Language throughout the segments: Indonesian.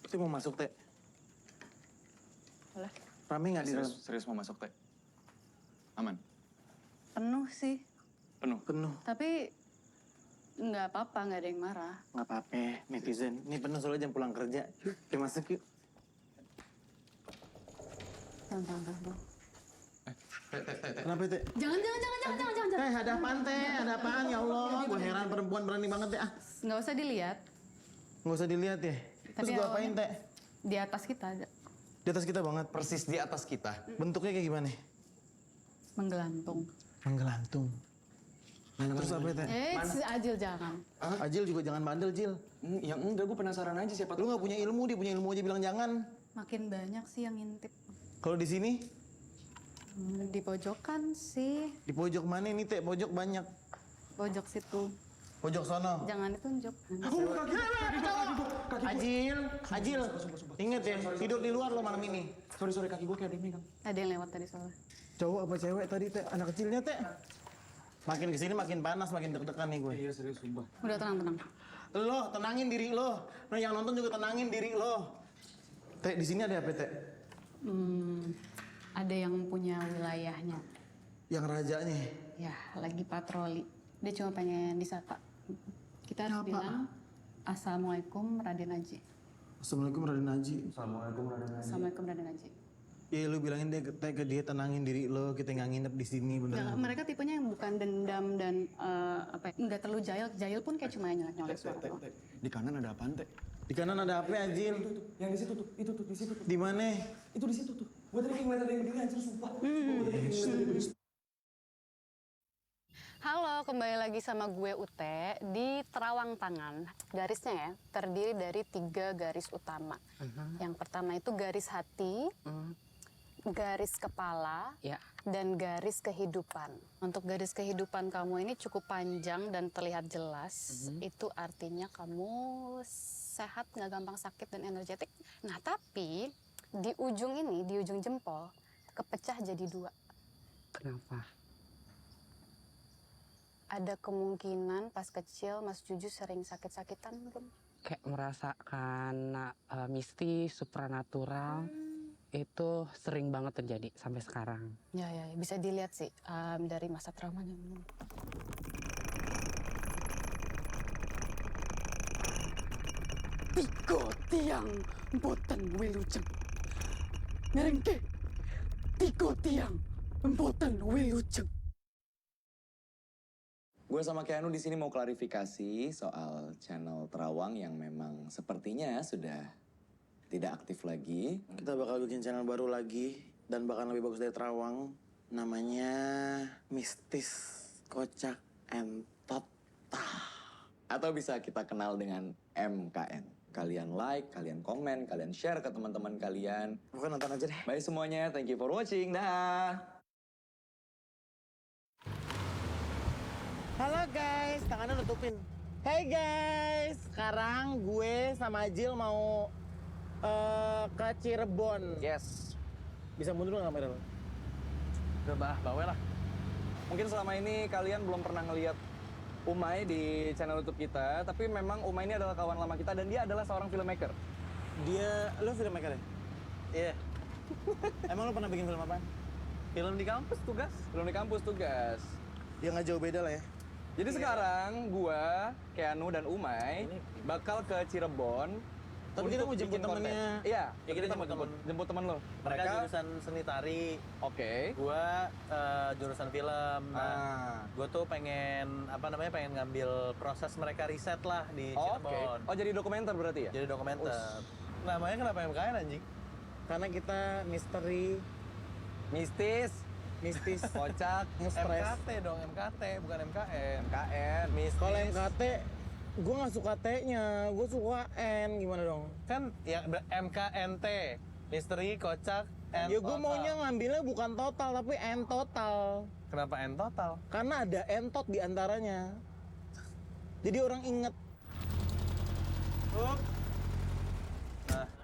Teh mau masuk, Teh. Boleh. Rame nggak di dalam? Serius mau masuk, Teh? Aman? Penuh sih. Penuh? Penuh. Tapi nggak apa-apa, nggak ada yang marah. Nggak apa-apa, netizen. Ini penuh soalnya jam pulang kerja. Kita masuk yuk. Jangan. Kenapa, Teh? Jangan. Teh, ada apaan, Teh? Ada apaan, ya Allah? Gue heran perempuan berani banget, Teh. Nggak usah dilihat. Nggak usah dilihat ya. Terus gue apain, Teh? Di atas kita ada. Di atas kita banget. Persis di atas kita. Bentuknya kayak gimana? Menggelantung. Menggelantung. Terus apa, Teh? Si Ajil jangan. Ajil juga jangan bandel, Jil. Yang enggak, gue penasaran aja siapa Lu nggak punya ilmu, dia punya ilmu aja bilang jangan. Makin banyak sih yang ngintip. Kalau di sini, Di pojokan sih. di pojok mana nih, Teh? Pojok banyak. Pojok situ. Pojok sono. Jangan ditunjuk. Ajil. Ingat ya, tidur di luar lo malam ini. Sorry, kaki gue kayak demi, Kang. Ada yang lewat tadi soalnya. Cowok apa cewek tadi, Teh? Anak kecilnya, Teh? Makin kesini makin panas, makin deg-degan nih gue. Iya, serius, sumpah. Udah tenang. Lo tenangin diri lo. Nah, yang nonton juga tenangin diri lo. Teh, di sini ada apa, Teh? Ada yang punya wilayahnya. Yang rajanya. Ya, lagi patroli. Dia cuma pengen disapa. Kita harus Siapa? bilang, Assalamualaikum Raden Aji. Assalamualaikum Raden Haji. Assalamualaikum Raden Aji. Iya, lu bilangin dia ke dia tenangin diri lo, kita nggak nginep di sini bener. Nah, mereka tipenya yang bukan dendam dan nggak terlalu jahil. Jahil pun kayak cuma nyolek suara doang. Di kanan ada apaan, Teh? Di kanan ada apa, Ajil? Yang di situ tuh, itu tuh, di situ tuh. Di mana? Itu di situ tuh. Gue tadi ngeliat ada yang berdiri, anjir, sumpah. Halo, kembali lagi sama gue Ute di Terawang Tangan. Garisnya ya, terdiri dari 3 garis utama. Yang pertama itu garis hati, garis kepala, dan garis kehidupan. Untuk garis kehidupan kamu ini cukup panjang dan terlihat jelas. Itu artinya kamu sehat, nggak gampang sakit dan energetik. Nah, tapi di ujung ini, di ujung jempol, kepecah jadi 2. Kenapa? Ada kemungkinan pas kecil Mas Juju sering sakit-sakitan belum? Kayak merasakan mistis, supranatural. Itu sering banget terjadi sampai sekarang. Ya, bisa dilihat sih dari masa traumanya. Tiga tiang mboten wilujeng. Ngerengke. 3 tiang mboten wilujeng. Gue sama Keanu di sini mau klarifikasi soal channel Terawang yang memang sepertinya sudah tidak aktif lagi. Kita bakal bikin channel baru lagi dan bakal lebih bagus dari Terawang. Namanya Mistis Kocak Entot. Atau bisa kita kenal dengan MKN. Kalian like, kalian komen, kalian share ke teman-teman kalian. Bukan nonton aja deh. Bye semuanya, thank you for watching. Dah. Halo guys, tangannya tutupin. Hey guys, sekarang gue sama Ajil mau ke Cirebon. Yes. Bisa mundur nggak kamera lo? Udah bawel lah. Mungkin selama ini kalian belum pernah ngeliat Umay di channel YouTube kita, tapi memang Umay ini adalah kawan lama kita dan dia adalah seorang filmmaker. Lo filmmaker ya? Iya. Emang lo pernah bikin film apa? Film di kampus tugas. Film di kampus tugas. Ya nggak jauh beda lah ya. Jadi sekarang gua, Keanu dan Umay bakal ke Cirebon. Tapi kita mau untuk jemput bikin konten. temennya. Iya, Ya, kita mau jemput temen lo. Mereka jurusan seni tari, Oke. gua jurusan film. Nah, gua tuh pengen pengen ngambil proses mereka riset lah di Oke. Cirebon. Oh, jadi dokumenter berarti ya? Jadi dokumenter. Namanya kenapa MKN anjing? Karena kita misteri, Mistis, mistis, kocak, nge-stress. MKT dong, MKT bukan MKN. KN. Mistis. Kalau MKT, gue nggak suka T-nya, gue suka N. Gimana dong? Kan ya MKNT, misteri, kocak, and Ya gue total. maunya ngambilnya bukan total, tapi N total. Kenapa N total? Karena ada entot di antaranya. Jadi orang inget.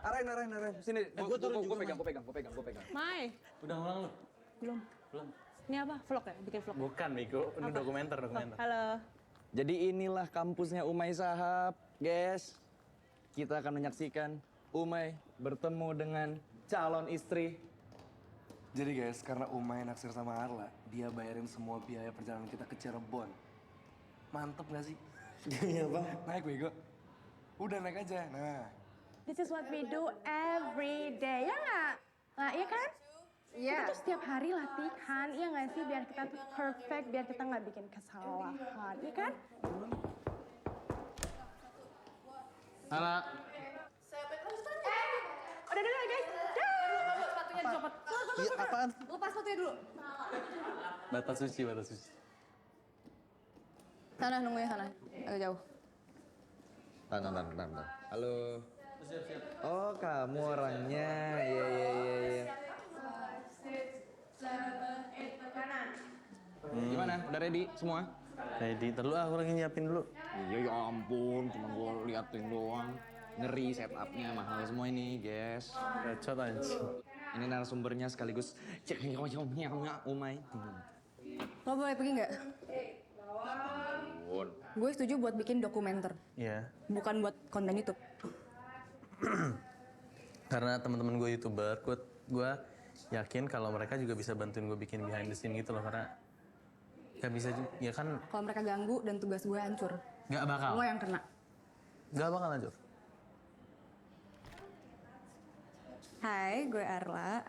Arahin. Sini, gua turun juga, gue pegang. Mai, Udah ngulang lu? belum. Belum. Ini apa? Vlog ya? Bikin vlog? Bukan, Miko. Ini Apa? dokumenter. Halo. Jadi inilah kampusnya Umay Sahab, guys. Kita akan menyaksikan Umay bertemu dengan calon istri. Jadi guys, karena Umay naksir sama Arla, dia bayarin semua biaya perjalanan kita ke Cirebon. Mantep gak sih? Iya bang. Naik bego. Udah naik aja. Nah. This is what we do every day, ya nggak? Nah, iya kan? Iya. Kita tuh setiap hari latihan, iya nggak sih? Biar kita tuh perfect, biar kita nggak bikin kesalahan, iya kan? Ala. Udah guys. Sepatunya dicopot. Iya, apaan? Lepas sepatunya dulu. Batas suci, batas suci. Sana, nungguin sana. Agak jauh. Tahan. Halo. Oh, kamu orangnya. Iya. Gimana? Udah ready semua? Ready, terlalu aku lagi nyiapin dulu. Iya, ya ampun. Cuma gue liatin doang. Ngeri setupnya, mahal semua ini, guys. Bacot anjing. Ini narasumbernya sekaligus Umay. Lo boleh pergi nggak? Gue setuju buat bikin dokumenter, Iya. bukan buat konten YouTube. Karena teman-teman gue YouTuber, gue yakin kalau mereka juga bisa bantuin gue bikin behind the scene gitu loh. Karena gak bisa juga, ya kan Kalau mereka ganggu dan tugas gue hancur, gak bakal. lo yang kena. Gak bakal lanjut. Hai, gue Arla.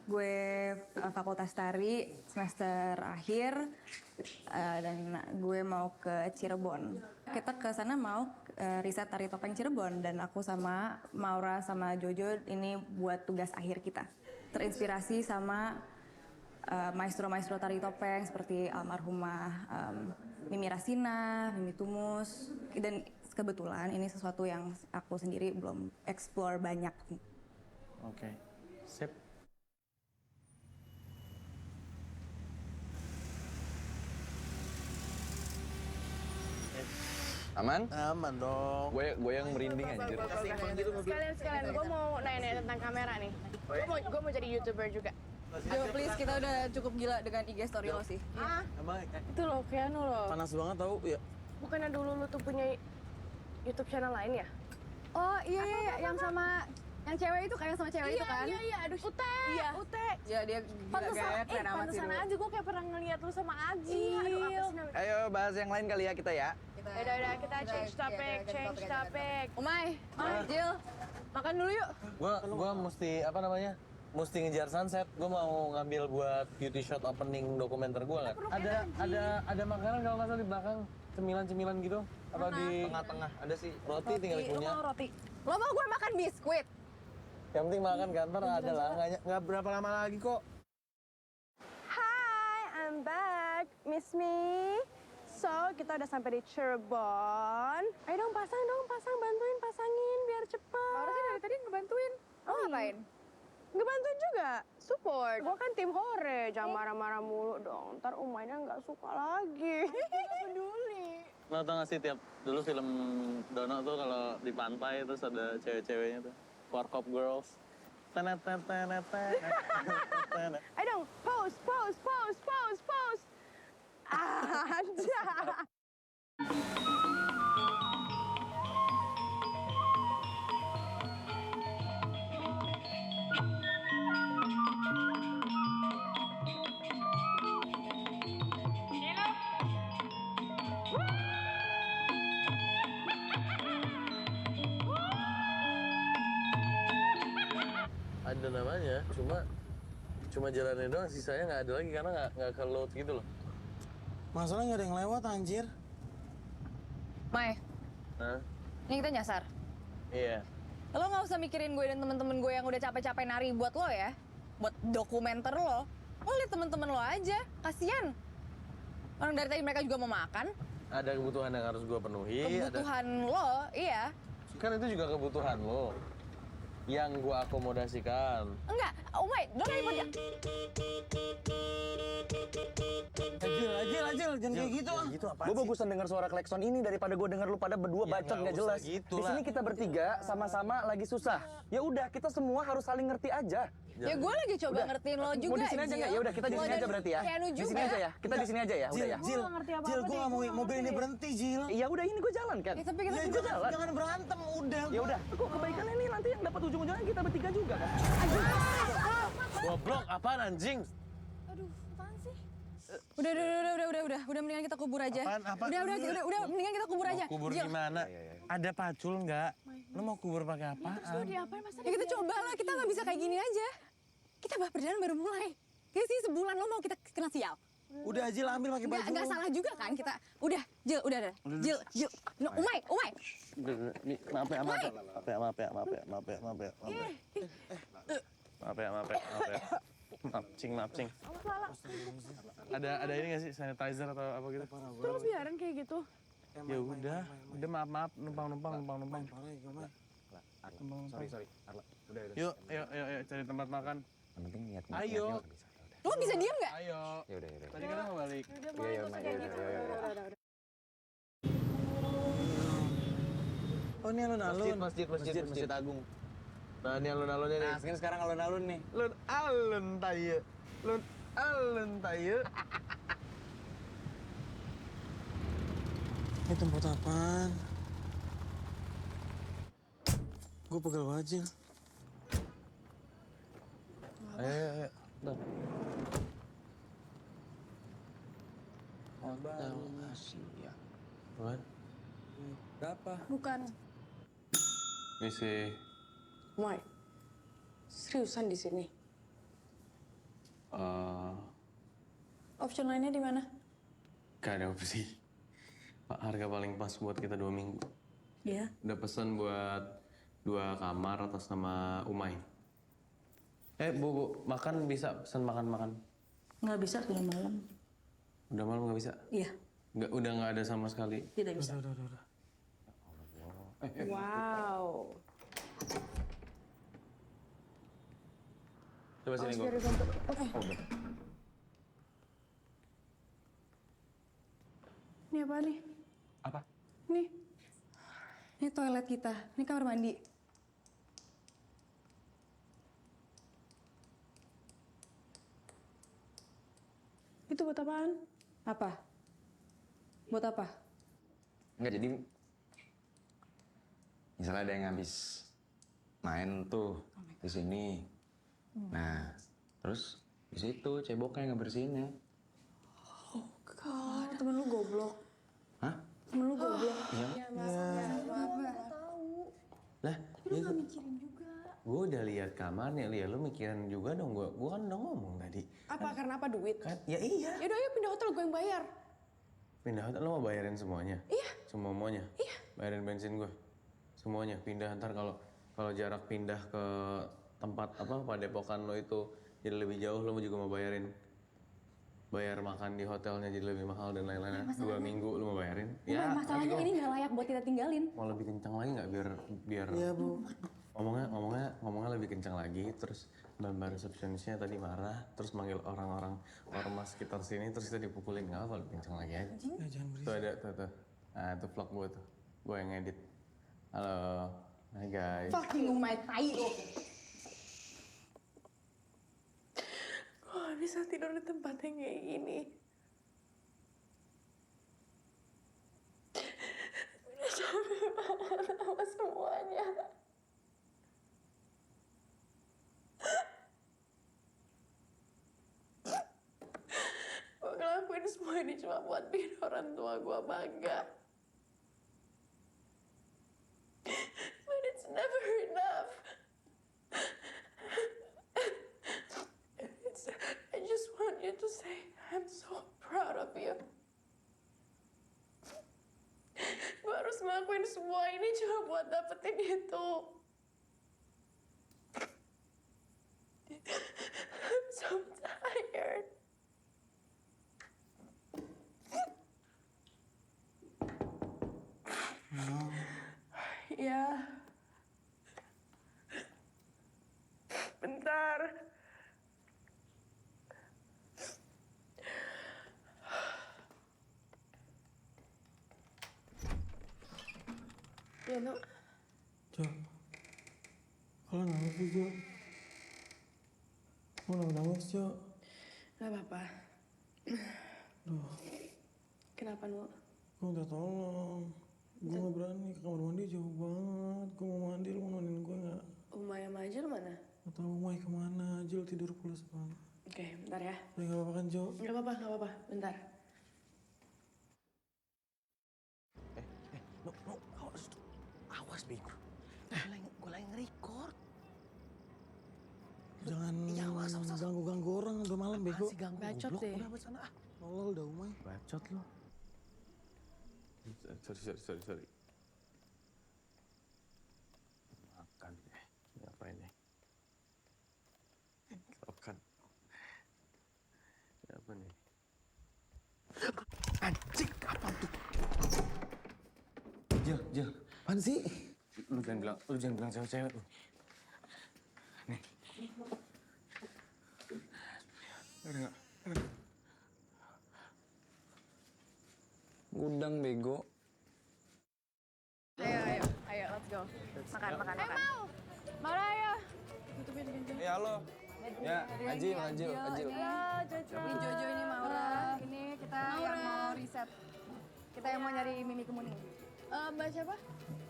Gue Fakultas Tari semester akhir dan gue mau ke Cirebon. Kita ke sana mau riset tari topeng Cirebon dan aku sama Maura sama Jojo ini buat tugas akhir kita. Terinspirasi sama maestro-maestro tari topeng seperti almarhumah Mimi Rasina, Mimi Tumus, dan kebetulan ini sesuatu yang aku sendiri belum explore banyak. Oke. Sip. Aman? Aman dong. Gue yang merinding anjir. Sekalian, gue mau nanya tentang kamera nih. Gue mau jadi YouTuber juga. Jo, please, kita udah cukup gila dengan IG story lo sih. Emang Itu loh, Keanu loh. panas banget tau ya? Bukannya dulu lu tuh punya YouTube channel lain ya? Oh iya, yang sama, yang cewek itu kayak sama cewek itu kan? Iya, aduh. Ute. Iya. Ute. Ya dia gila gaya, keren amat sih Pantesan dulu. aja gue kayak pernah ngeliat lu sama Agil. Iya, aduh apa sih namanya? Ayo bahas yang lain kali ya kita ya. Udah, kita change topic. Umay, Jill, makan dulu yuk. Gua mesti apa namanya? Mesti ngejar sunset. Gue mau ngambil buat beauty shot opening dokumenter gue kan. Ada makanan kalau nggak salah di belakang, cemilan-cemilan gitu. Atau di Tengah-tengah ada sih. roti tinggal Lo punya. mau roti? Lo mau gue makan biskuit? Yang penting makan kan, ntar ada lah. Nggak berapa lama lagi kok. Hi, I'm back. Miss me? So, kita udah sampai di Cirebon. Ayo dong, bantuin pasangin biar cepet. Laura sih dari tadi ngebantuin. Lo ngapain? Ngebantuin juga, support. Gue kan tim hore, jangan marah-marah mulu dong. Ntar Umaynya nggak suka lagi. Nggak peduli. Lo tau gak sih tiap dulu film Dono tuh kalau di pantai terus ada cewek-ceweknya tuh. Warkop Girls. Tenet. Ayo dong, pose. Aja. Ada namanya, cuma jalannya doang, sisanya nggak ada lagi karena nggak ke load gitu loh. Masalahnya nggak ada yang lewat anjir. Mai, Nah, ini kita nyasar. iya. Lo nggak usah mikirin gue dan temen-temen gue yang udah capek-capek nari buat lo ya. Buat dokumenter lo. Lo liat temen-temen lo aja, kasian. Orang dari tadi mereka juga mau makan. Ada kebutuhan yang harus gue penuhi. Kebutuhan lo, iya. Kan itu juga kebutuhan lo. Yang gue akomodasikan. Enggak, Umay, don't ribut ya. Ajil, jangan kayak gitu ah. Gitu apa Gue bagusan denger suara klekson ini daripada gue denger lu pada berdua Ya, bacot nggak nggak jelas. usah gitu Di sini lah. kita bertiga sama-sama lagi susah. Ya udah, kita semua harus saling ngerti aja. Ya gue lagi coba ngertiin lo juga. Mau di sini aja nggak? Ya udah kita di sini aja berarti ya. Keanu Di sini juga. aja ya. Kita di sini aja ya. Udah ya. Jil, Jil, gue gak mau mobil ini berhenti, Jil. Ya udah ini gue jalan kan. Ya, tapi kita Ya, gue jalan. jangan berantem, udah. Ya udah. Kok kebaikannya ini nanti yang dapat ujung-ujungnya kita bertiga juga kan? Goblok, apaan anjing? Aduh, apaan sih? Udah, mendingan kita kubur aja. Apaan? Udah, mendingan kita kubur aja. Kubur Jil. gimana? Ada pacul nggak? Lu mau kubur pakai apaan? Ya kita coba lah, kita nggak bisa kayak gini aja. Kita perdana baru mulai. Kayak sih sebulan lo mau kita kena sial. Udah, Jil, ambil pakai baju. Nggak salah juga kan kita. Udah, Jil, udah. Jil. No, Umay. Maaf ya. Maaf. Ada ini nggak sih sanitizer atau apa gitu? Terus biarin kayak gitu. Ya udah maaf, numpang. Sorry. Arla, udah. Yuk, cari tempat makan. Yang penting niat Ayo. Lo bisa diem nggak? Ayo. Ya udah. Tadi kan mau balik. Oh, ini alun-alun. Masjid Agung. Nah, ini alun-alunnya nih. Nah, sekarang alun-alun nih. Lun alun tayo. Ini tempat apaan? Gue pegel banget, Jil. Ayo. Hotel Asia. Buat? Berapa? Bukan. Misi. Mai, seriusan di sini? Option lainnya di mana? Gak ada opsi. Harga paling pas buat kita 2 minggu. Iya. Udah pesen buat 2 kamar atas nama Umay. Bu, makan bisa pesen makan. Nggak bisa udah malam. Udah malam nggak bisa? Iya, Udah nggak ada sama sekali. tidak bisa. Udah. Wow. Coba sini gue. Oke. Ini apa nih? Apa? Nih. Ini toilet kita, ini kamar mandi. Itu buat apaan? Apa? Buat apa? Enggak, jadi misalnya ada yang habis main tuh di sini. Nah, terus di situ ceboknya ngebersihinnya. Oh, temen lu goblok. Hah? Temen lu goblok. Lah, gue udah lihat kamarnya, lu mikirin juga dong. Gue kan udah ngomong tadi. Apa? Karena apa? Duit? Kan, ya iya. Yaudah, ayo pindah hotel, gue yang bayar. Pindah hotel, lo mau bayarin semuanya? Iya. Semuanya? Iya. Bayarin bensin gue? Semuanya, pindah. Ntar kalau jarak pindah ke tempat padepokan lo itu jadi lebih jauh, lo juga mau bayar makan di hotelnya jadi lebih mahal dan lain-lain. 2 minggu lo mau bayarin? Ya, masalahnya ini nggak layak buat kita tinggalin. Mau lebih kencang lagi nggak biar Iya, Bu. ngomongnya lebih kencang lagi, terus mbak resepsionisnya tadi marah, terus manggil orang-orang ormas sekitar sini, terus kita dipukulin. Nggak apa, lebih kencang lagi aja. Jangan berisik. Tuh ada, tuh. Nah, itu vlog gue tuh. Gue yang edit. Halo. Hai guys. Fucking Umay, tai lo. Gue gak bisa tidur di tempat yang kayak gini. Udah capek banget sama semuanya. Gue ngelakuin semua ini cuma buat bikin orang tua gue bangga. But it's never enough. I just want you to say I'm so proud of you. Gue harus ngelakuin semua ini cuma buat dapetin itu. I'm so tired. Ya. Bentar. Ya, no. Jo. Kalau nangis sih, Jo. Mau nangis, Cok? Gak apa-apa. Duh, Kenapa, Nu? gue minta tolong. Gue gak berani, ke kamar mandi jauh banget. Gue mau mandi, lu mau nemenin gue gak? Umay sama Ajil mana? Gak tau Umay kemana, Jil tidur pulas banget. Oke, bentar ya. Udah gak apa-apa kan, Cok? Gak apa-apa. Bentar. No, awas bego. Gue lagi nge-record. Jangan ganggu-ganggu orang, udah malam bego. Bacot deh. Udah sana ah. Nolol dah Umay. Bacot lo. Sorry. Makan deh. Ngapain nih? Makan. Apa nih? Anjing, apa tuh? Jil. Apaan sih? Lu jangan bilang cewek-cewek lu. Nih. Ada nggak? Gudang bego. Ayo, let's go. Makan. Mau ayo. Ya halo. Ya, Ajil. Ini Jojo, ini Maura. Ini kita yang mau riset. Kita yang mau nyari Mimi Kemuning. Mbak siapa?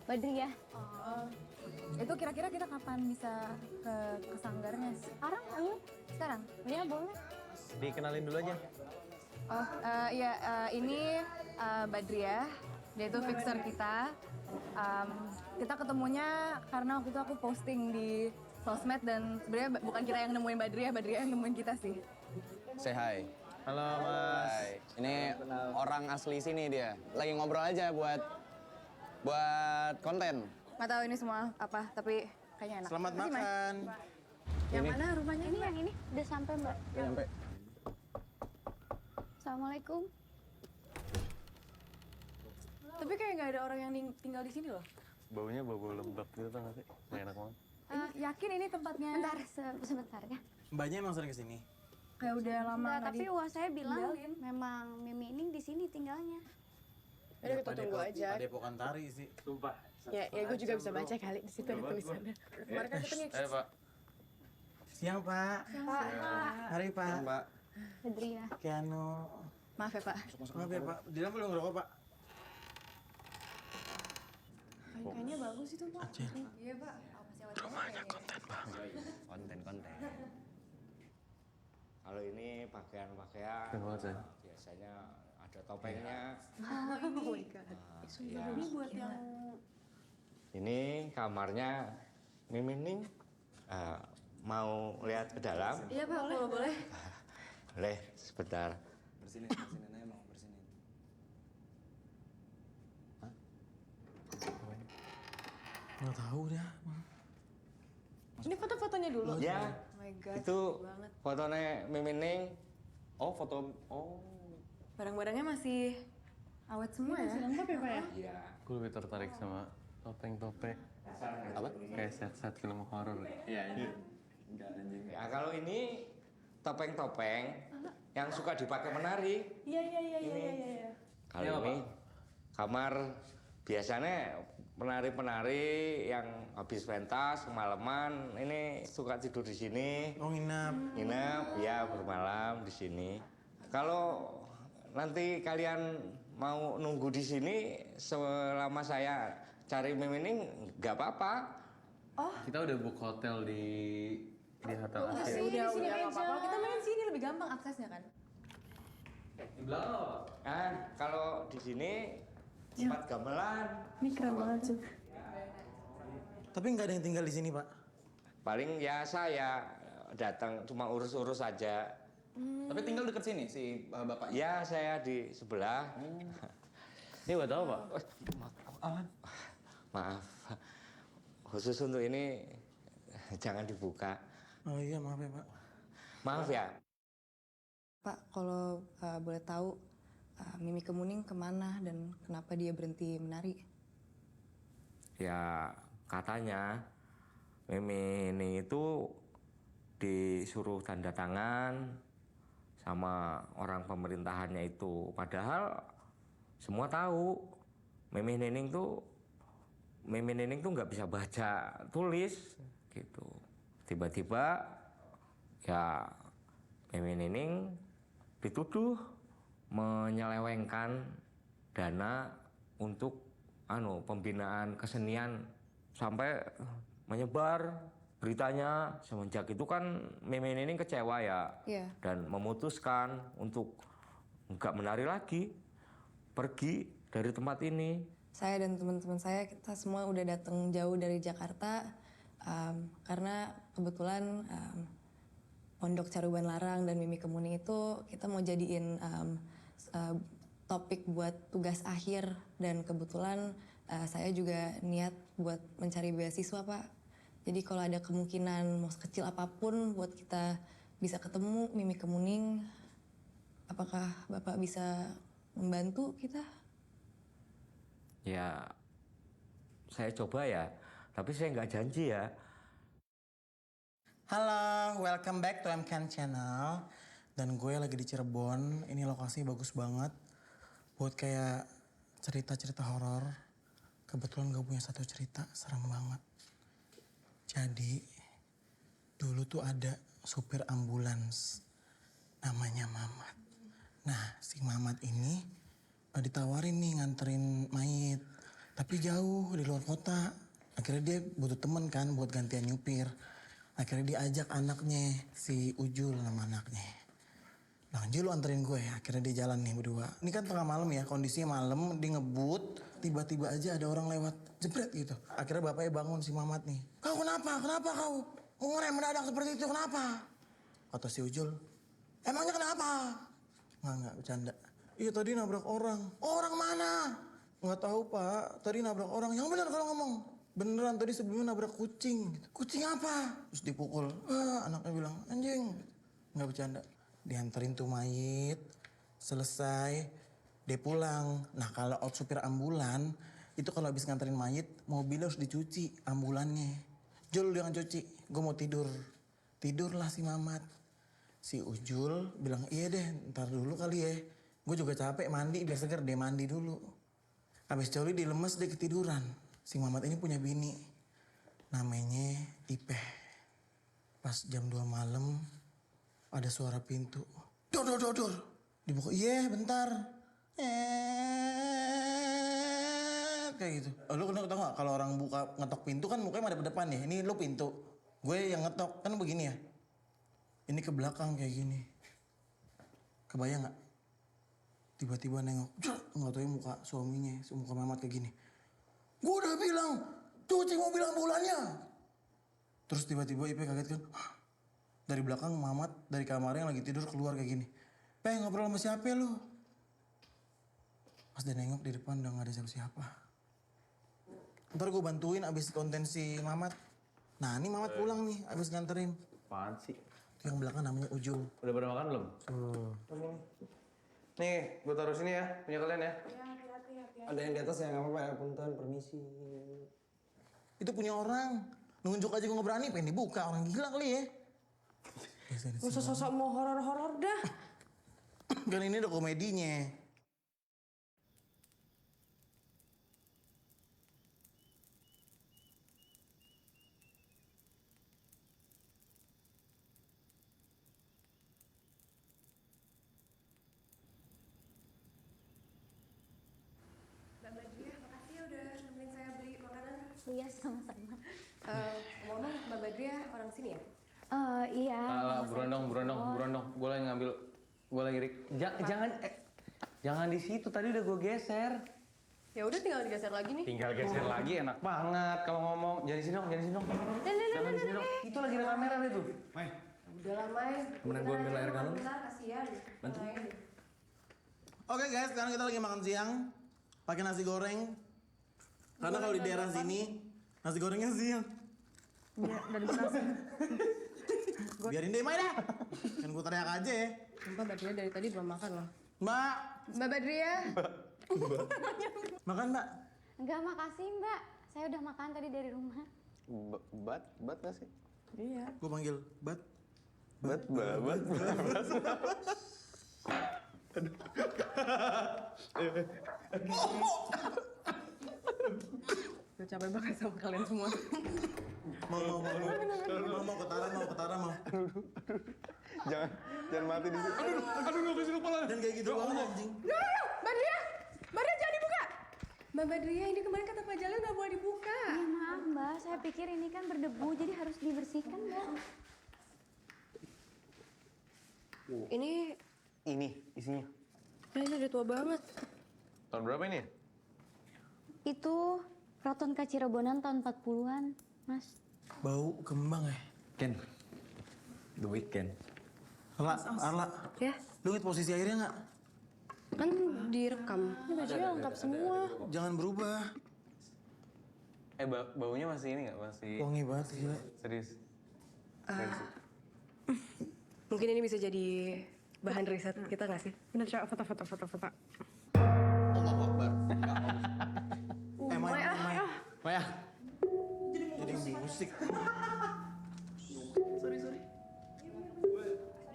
Badriah. Itu kira-kira kita kapan bisa ke sanggarnya? Sekarang ayo. Sekarang? Ya boleh. Dikenalin dulu aja. Oh, iya, ini Badriah. Dia itu fixer kita. Kita ketemunya karena waktu itu aku posting di sosmed dan sebenarnya bukan kita yang nemuin Badriah yang nemuin kita sih. Say hi. Halo Mas. Hai. Ini orang asli sini dia. Lagi ngobrol aja buat konten. Nggak tahu ini semua apa, tapi kayaknya enak. Selamat Makasih, Mas. makan. Yang mana rumahnya? Ini yang ini udah sampai Mbak. Sampai. Assalamualaikum. Tapi kayak nggak ada orang yang tinggal di sini loh. Baunya bau lembab gitu tau gak sih? Nggak enak banget. Yakin ini tempatnya? Bentar, sebentar ya. Mbaknya emang sering kesini? Kayak udah lama Enggak, nggak tapi wah saya bilang tinggalin. memang Mimi ini di sini tinggalnya. Udah kita tunggu aja. Padepokan Tari sih. Sumpah. Ya gue juga bisa baca kali di situ ada tulisannya. Kemarin kan kita nih. Pak. Siang, Pak. Hari, Pak. Mbak. Badriah. Kiano. Maaf ya, Pak. Maaf ya, Pak. Di dalam belum ngerokok, Pak. Kayaknya bagus itu, Pak. Iya, Pak. Rumahnya konten. Kalau ini pakaian-pakaian Keren banget, Say. biasanya ada topengnya. Oh my god. Ya. Ini buat yang Ini kamarnya Mimining. Mau lihat ke dalam? Iya, Pak. Boleh. Boleh, sebentar. Bersinin aja mau bersinin. Nggak tahu dah. ini foto-fotonya dulu. Ya, Oh my god. itu fotonya Mimining. Oh, Barang-barangnya masih awet semua ya? Lengkap ya, Pak ya? Iya. Gue lebih tertarik sama topeng-topeng. Apa? Kayak set-set film horor. Ya, kalau ini topeng-topeng yang suka dipakai menari. Iya. Kalau ini kamar biasanya penari-penari yang habis pentas kemalaman ini suka tidur di sini. Oh, nginap. Nginep ya bermalam di sini. Kalau nanti kalian mau nunggu di sini selama saya cari Mimining nggak apa-apa. Kita udah book hotel di hotel Asia. Udah nggak apa-apa. Kita main sini lebih gampang aksesnya kan? Di belakang. Nah, kalau di sini tempat gamelan. Ini keren banget sih. Tapi nggak ada yang tinggal di sini, Pak. Paling ya saya datang cuma urus-urus saja. Tapi tinggal deket sini si bapaknya. Ya saya di sebelah. Ini buat apa, Pak? Maaf. Khusus untuk ini jangan dibuka. Oh iya, maaf ya, Pak. Maaf ya. Pak, kalau boleh tahu Mimi Kemuning kemana dan kenapa dia berhenti menari? Ya katanya Mimi ini itu disuruh tanda tangan sama orang pemerintahannya itu. Padahal semua tahu Mimi Nining tuh nggak bisa baca tulis gitu. Tiba-tiba Ya, Mimin Nining dituduh menyelewengkan dana untuk pembinaan kesenian sampai menyebar beritanya. Semenjak itu kan Mimin Nining kecewa ya, dan memutuskan untuk nggak menari lagi, pergi dari tempat ini. Saya dan teman-teman saya, kita semua udah datang jauh dari Jakarta karena kebetulan Pondok Caruban Larang dan Mimi Kemuning itu kita mau jadiin topik buat tugas akhir, dan kebetulan saya juga niat buat mencari beasiswa, Pak. Jadi kalau ada kemungkinan mau sekecil apapun buat kita bisa ketemu Mimi Kemuning, apakah Bapak bisa membantu kita? Ya, saya coba ya, tapi saya nggak janji ya. Halo, welcome back to MCAN Channel. Dan gue lagi di Cirebon. Ini lokasi bagus banget buat kayak cerita-cerita horor. Kebetulan gue punya satu cerita serem banget. Jadi dulu tuh ada supir ambulans namanya Mamat. Nah, si Mamat ini ditawarin nih nganterin mayit, tapi jauh di luar kota. Akhirnya dia butuh temen kan buat gantian nyupir. Akhirnya diajak anaknya, si Ujul nama anaknya. Nah, Jul lu anterin gue. Akhirnya dia jalan nih berdua. Ini kan tengah malam ya, kondisinya malam, dia ngebut. Tiba-tiba aja ada orang lewat, jebret gitu. Akhirnya bapaknya bangun si Mamat nih. Kau kenapa? Kenapa kau? Ngerem mendadak seperti itu, kenapa? Kata si Ujul, emangnya kenapa? Nggak, bercanda. Iya tadi nabrak orang. Orang mana? Nggak tahu Pak, tadi nabrak orang. Yang benar kalau ngomong. Beneran tadi sebelumnya nabrak kucing. Kucing apa? Terus dipukul. Anaknya bilang, anjing. Nggak bercanda. Dianterin tuh mayit. Selesai. Dia pulang. Nah kalau supir ambulan, itu kalau habis nganterin mayit, mobilnya harus dicuci ambulannya. Jul jangan cuci, gue mau tidur. Tidurlah si Mamat. Si Ujul bilang, iya deh ntar dulu kali ya. Gue juga capek mandi, biar seger dia mandi dulu. Habis coli dia lemes, dia ketiduran. Si Mamat ini punya bini. Namanya Ipeh. Pas jam 2 malam ada suara pintu. Dor, dor, dor, dor. Dibuka, iya bentar. Kayak gitu. Lu tau gak kalau orang buka ngetok pintu kan mukanya ada ke depan ya. Ini lu pintu. Gue yang ngetok, kan begini ya. Ini ke belakang kayak gini. Kebayang gak? Tiba-tiba nengok, nggak tahu muka suaminya, muka Mamat kayak gini. Gue udah bilang, cuci mobil ambulannya. Terus tiba-tiba Ipe kaget kan. Dari belakang Mamat, dari kamarnya yang lagi tidur keluar kayak gini. Ngobrol sama siapa lu? Pas dia nengok di depan udah gak ada siapa-siapa. Ntar gue bantuin abis konten si Mamat. Nah ini Mamat pulang nih, abis nganterin. Apaan sih? Itu yang belakang namanya Ujul. Udah pada makan belum? Nih, gue taruh sini ya, punya kalian ya. Ya, hati-hati. Ada yang di atas ya, nggak apa-apa ya, punten, permisi. Itu punya orang. Nunjuk aja gue gak berani, pengen dibuka. Orang gila kali ya. Gak usah sosok mau horor-horor dah. Kan ini ada komedinya. Mbak Badriah, makasih ya udah nemenin saya beli makanan. Iya, sama-sama. Ngomong Mbak Badriah orang sini ya? Iya. Burondong. Gue lagi ngambil, gue lagi jangan di situ. Tadi udah gue geser. Ya udah tinggal digeser lagi nih. Tinggal geser lagi, enak banget kalau ngomong. Jangan di sini dong. Jangan di sini dong. Itu lagi ada kamera nih tuh. Udah lah, Mai. Temenin gue ambil air galon. Bentar, kasihan. Bantu. Oke guys, sekarang kita lagi makan siang. Pakai nasi goreng. Karena kalau di daerah sini, nasi gorengnya siang. Dan nasi. Biarin deh, Mai dah. Kan gue teriak aja ya. Mbak Badriah dari tadi belum makan loh. Mbak. Mbak Badriah. Makan, Mbak. Enggak, makasih Mbak. Saya udah makan tadi dari rumah. Bat gak sih? Iya. Gue panggil, Bat. Bat. Gue capek banget sama kalian semua. Mau ke Tara mau. Jangan mati di situ. Aduh, gak kasih kepala. Dan kayak gitu banget anjing. Mbak Dria jangan dibuka. Mbak Dria, ini kemarin kata Pak Jalil nggak boleh dibuka. Ya maaf Mbak, saya pikir ini kan berdebu jadi harus dibersihkan Mbak. Ini isinya. kayaknya udah tua banget. Tahun berapa ini? Itu Kraton Kacirebonan tahun 40-an, Mas. Bau kembang ya. Ken, The Weeknd. Arla, Ya, lu inget posisi airnya nggak? kan direkam. Ini bajunya lengkap semua. Jangan berubah. Baunya masih ini nggak? Masih Wangi banget gila. serius. Mungkin ini bisa jadi bahan riset kita nggak sih? Bener, coba foto. Allahu Akbar. Maya. Maya. Jadi musik. Sorry.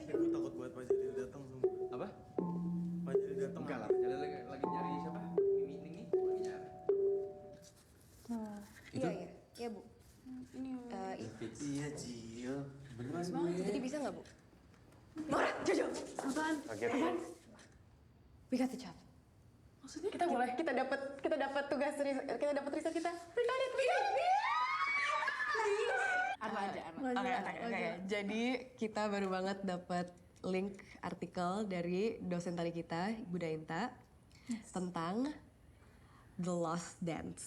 Gue takut buat Pak Jalil datang semua. Apa? Pak Jalil datang. Enggak lah. Jadi lagi nyari siapa? Ini lagi nyari. Iya Bu. Iya Jil. Jadi bisa nggak Bu? Nora, Jojo. Apaan? We got the job. Maksudnya kita dapat tugas kita dapat riset kita. Oke. Jadi kita baru banget dapat link artikel dari dosen tadi kita, Ibu Dainta, tentang The Lost Dance.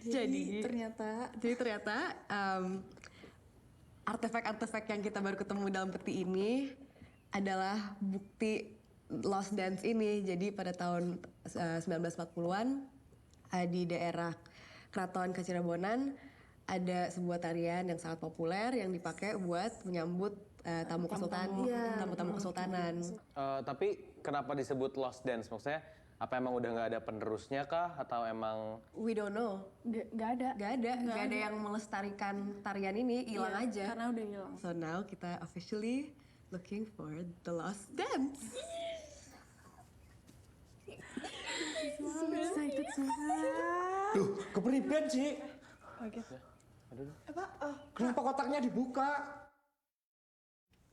Jadi ternyata artefak-artefak yang kita baru ketemu dalam peti ini adalah bukti Lost Dance ini. Jadi pada tahun 1940-an di daerah Keraton Kacirebonan ada sebuah tarian yang sangat populer yang dipakai buat menyambut tamu kesultanan. Tapi kenapa disebut Lost Dance? Maksudnya apa emang udah nggak ada penerusnya kah? Atau emang... We don't know. Gak ada yang melestarikan tarian ini, hilang aja. Karena udah hilang. So now kita officially looking for the Lost Dance. So excited Duh, kepriben sih. Kenapa kotaknya dibuka?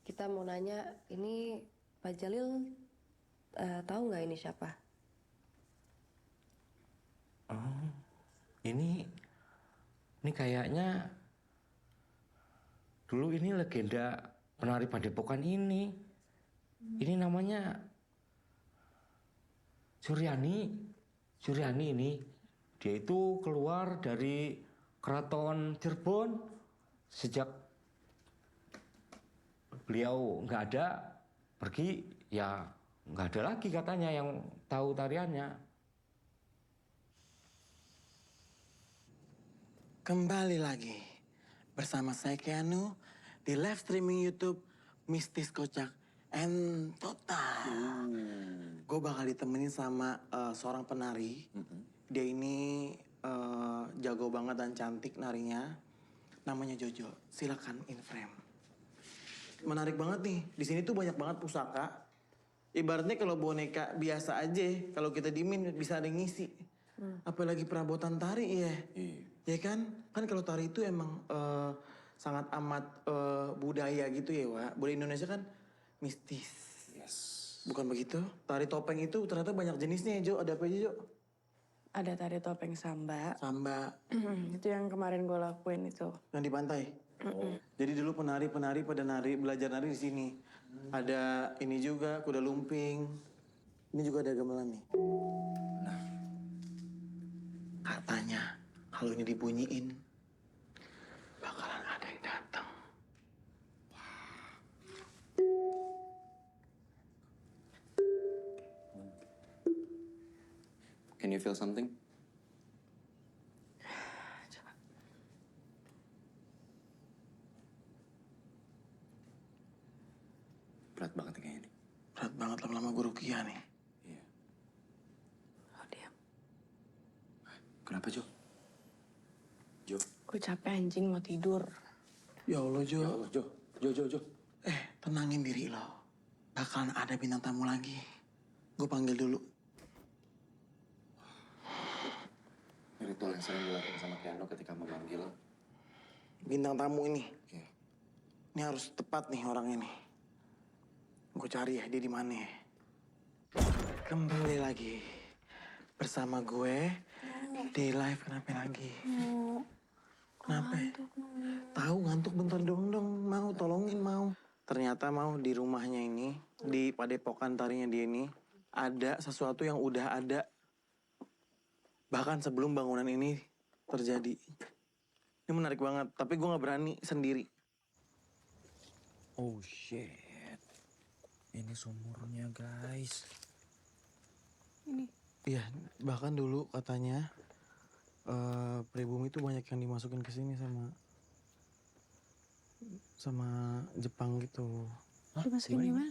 Kita mau nanya, ini Pak Jalil tahu nggak ini siapa? Oh, ini kayaknya dulu ini legenda penari Padepokan ini. Ini namanya Suryani ini. Dia itu keluar dari Keraton Cirebon sejak beliau nggak ada, pergi ya nggak ada lagi katanya yang tahu tariannya. Kembali lagi bersama saya Keanu di live streaming YouTube Mistis Kocak and Total. Gue bakal ditemenin sama seorang penari. Dia ini jago banget dan cantik narinya. Namanya Jojo. Silakan in frame. Menarik banget nih. Di sini tuh banyak banget pusaka. Ibaratnya kalau boneka biasa aja, kalau kita diemin bisa ada yang ngisi. Apalagi perabotan tari ya. Ya kan? Kan kalau tari itu emang sangat amat budaya gitu ya, Wak. Budaya Indonesia kan mistis. Yes. Bukan begitu? Tari topeng itu ternyata banyak jenisnya ya, Jo. Ada apa aja, Jo? Ada tari topeng samba. Samba. Itu yang kemarin gue lakuin itu. Yang di pantai? Jadi dulu penari-penari pada belajar nari di sini. Ada ini juga, kuda lumping. Ini juga ada gamelan nih. Nah, katanya kalau ini dibunyiin, bakalan ada yang datang. Can you feel something? Berat banget kayaknya ini. Berat banget lama-lama gue rukiah nih. Iya. Oh, diam. Kenapa, Jo? Jo. Gue capek anjing mau tidur. Ya Allah, Jo. Ya Allah, Jo. Tenangin diri lo. Bakalan ada bintang tamu lagi. Gue panggil dulu. Ritual Keanu ketika memanggil. Bintang tamu ini. Ini harus tepat nih orang ini. Gue cari ya dia di mana. Kembali lagi bersama gue di live Kenapa Lagi. Kenapa? Tahu ngantuk bentar dong mau tolongin mau. Ternyata mau di rumahnya ini di padepokan tarinya dia ini ada sesuatu yang udah ada bahkan sebelum bangunan ini terjadi. Ini menarik banget, tapi gue nggak berani sendiri. Oh shit. Ini sumurnya guys. Ini. Iya, bahkan dulu katanya pribumi itu banyak yang dimasukin ke sini sama Jepang gitu. Dimasukin gimana?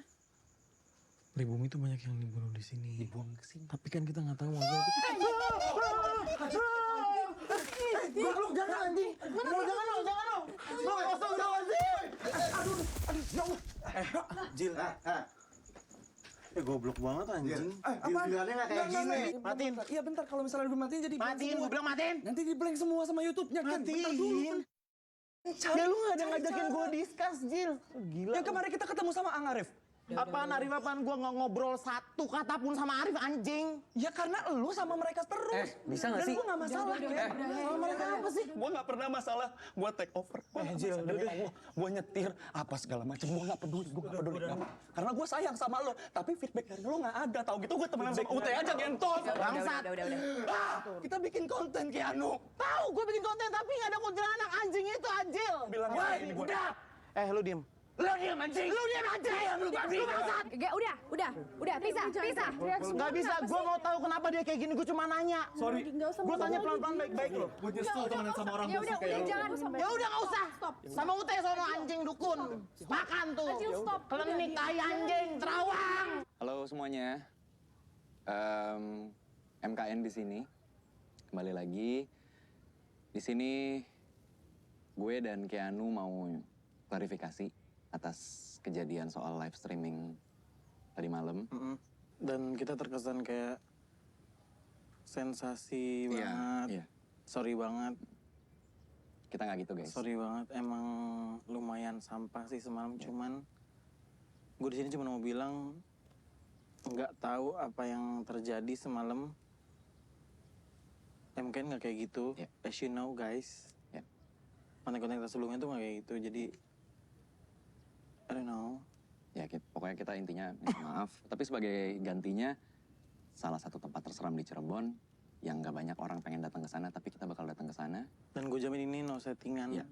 Pribumi itu banyak yang dibunuh di sini. Dibuang ke sini. Tapi kan kita nggak tahu maksudnya itu. Lu jangan anjing. Jangan lo. Lu kosong jangan sih. Aduh, ya Allah. Jil. Goblok banget anjing. Apa? Bilangnya nggak kayak gini. Matiin. Iya bentar, kalau misalnya gue matiin jadi Matiin, gue bilang matiin. Nanti di blank semua sama YouTube-nya kan. Matiin. Ya lu nggak ada ngajakin gue discuss, Jil. Gila. Yang kemarin kita ketemu sama Ang Arif. Apaan Arif apaan? Gue nggak ngobrol satu kata pun sama Arif anjing. Ya karena lu sama mereka terus. Bisa nggak sih? Dan gue nggak masalah. Sama mereka apa sih? Gue nggak pernah masalah buat take over. Jil, Gue nyetir apa segala macam. Gue nggak peduli. Gue nggak peduli. Karena gue sayang sama lo. Tapi feedback dari lo nggak ada. Tahu gitu gue temenan sama UT aja gentos. Bangsat. Kita bikin konten Keanu. Tahu gue bikin konten tapi nggak ada kuntilanak anjing itu Anjil. Bilang ini gue. Udah. Lu diem. Lu diam anjing. Lu bangsat. Udah, pisah. Nggak bisa, gue mau tahu kenapa dia kayak gini, gue cuma nanya. Sorry. Gue tanya pelan-pelan baik-baik loh. Gue nyesel temenan sama orang busuk kayak lu. Ya udah nggak usah. Sama Ute sono anjing dukun. Makan tuh. Klinik tai anjing, terawang. Halo semuanya. MKN di sini. Kembali lagi. Di sini gue dan Keanu mau klarifikasi atas kejadian soal live streaming tadi malam. Dan kita terkesan kayak sensasi banget. Iya. Sorry banget. Kita nggak gitu guys. Sorry banget. Emang lumayan sampah sih semalam. Cuman gue di sini cuma mau bilang nggak tahu apa yang terjadi semalam. MKN nggak kayak gitu. As you know guys. Konten-konten kita sebelumnya tuh nggak kayak gitu. Jadi I don't know. Ya, pokoknya kita intinya minta maaf. Tapi sebagai gantinya, salah satu tempat terseram di Cirebon yang nggak banyak orang pengen datang ke sana, tapi kita bakal datang ke sana. Dan gue jamin ini no settingan.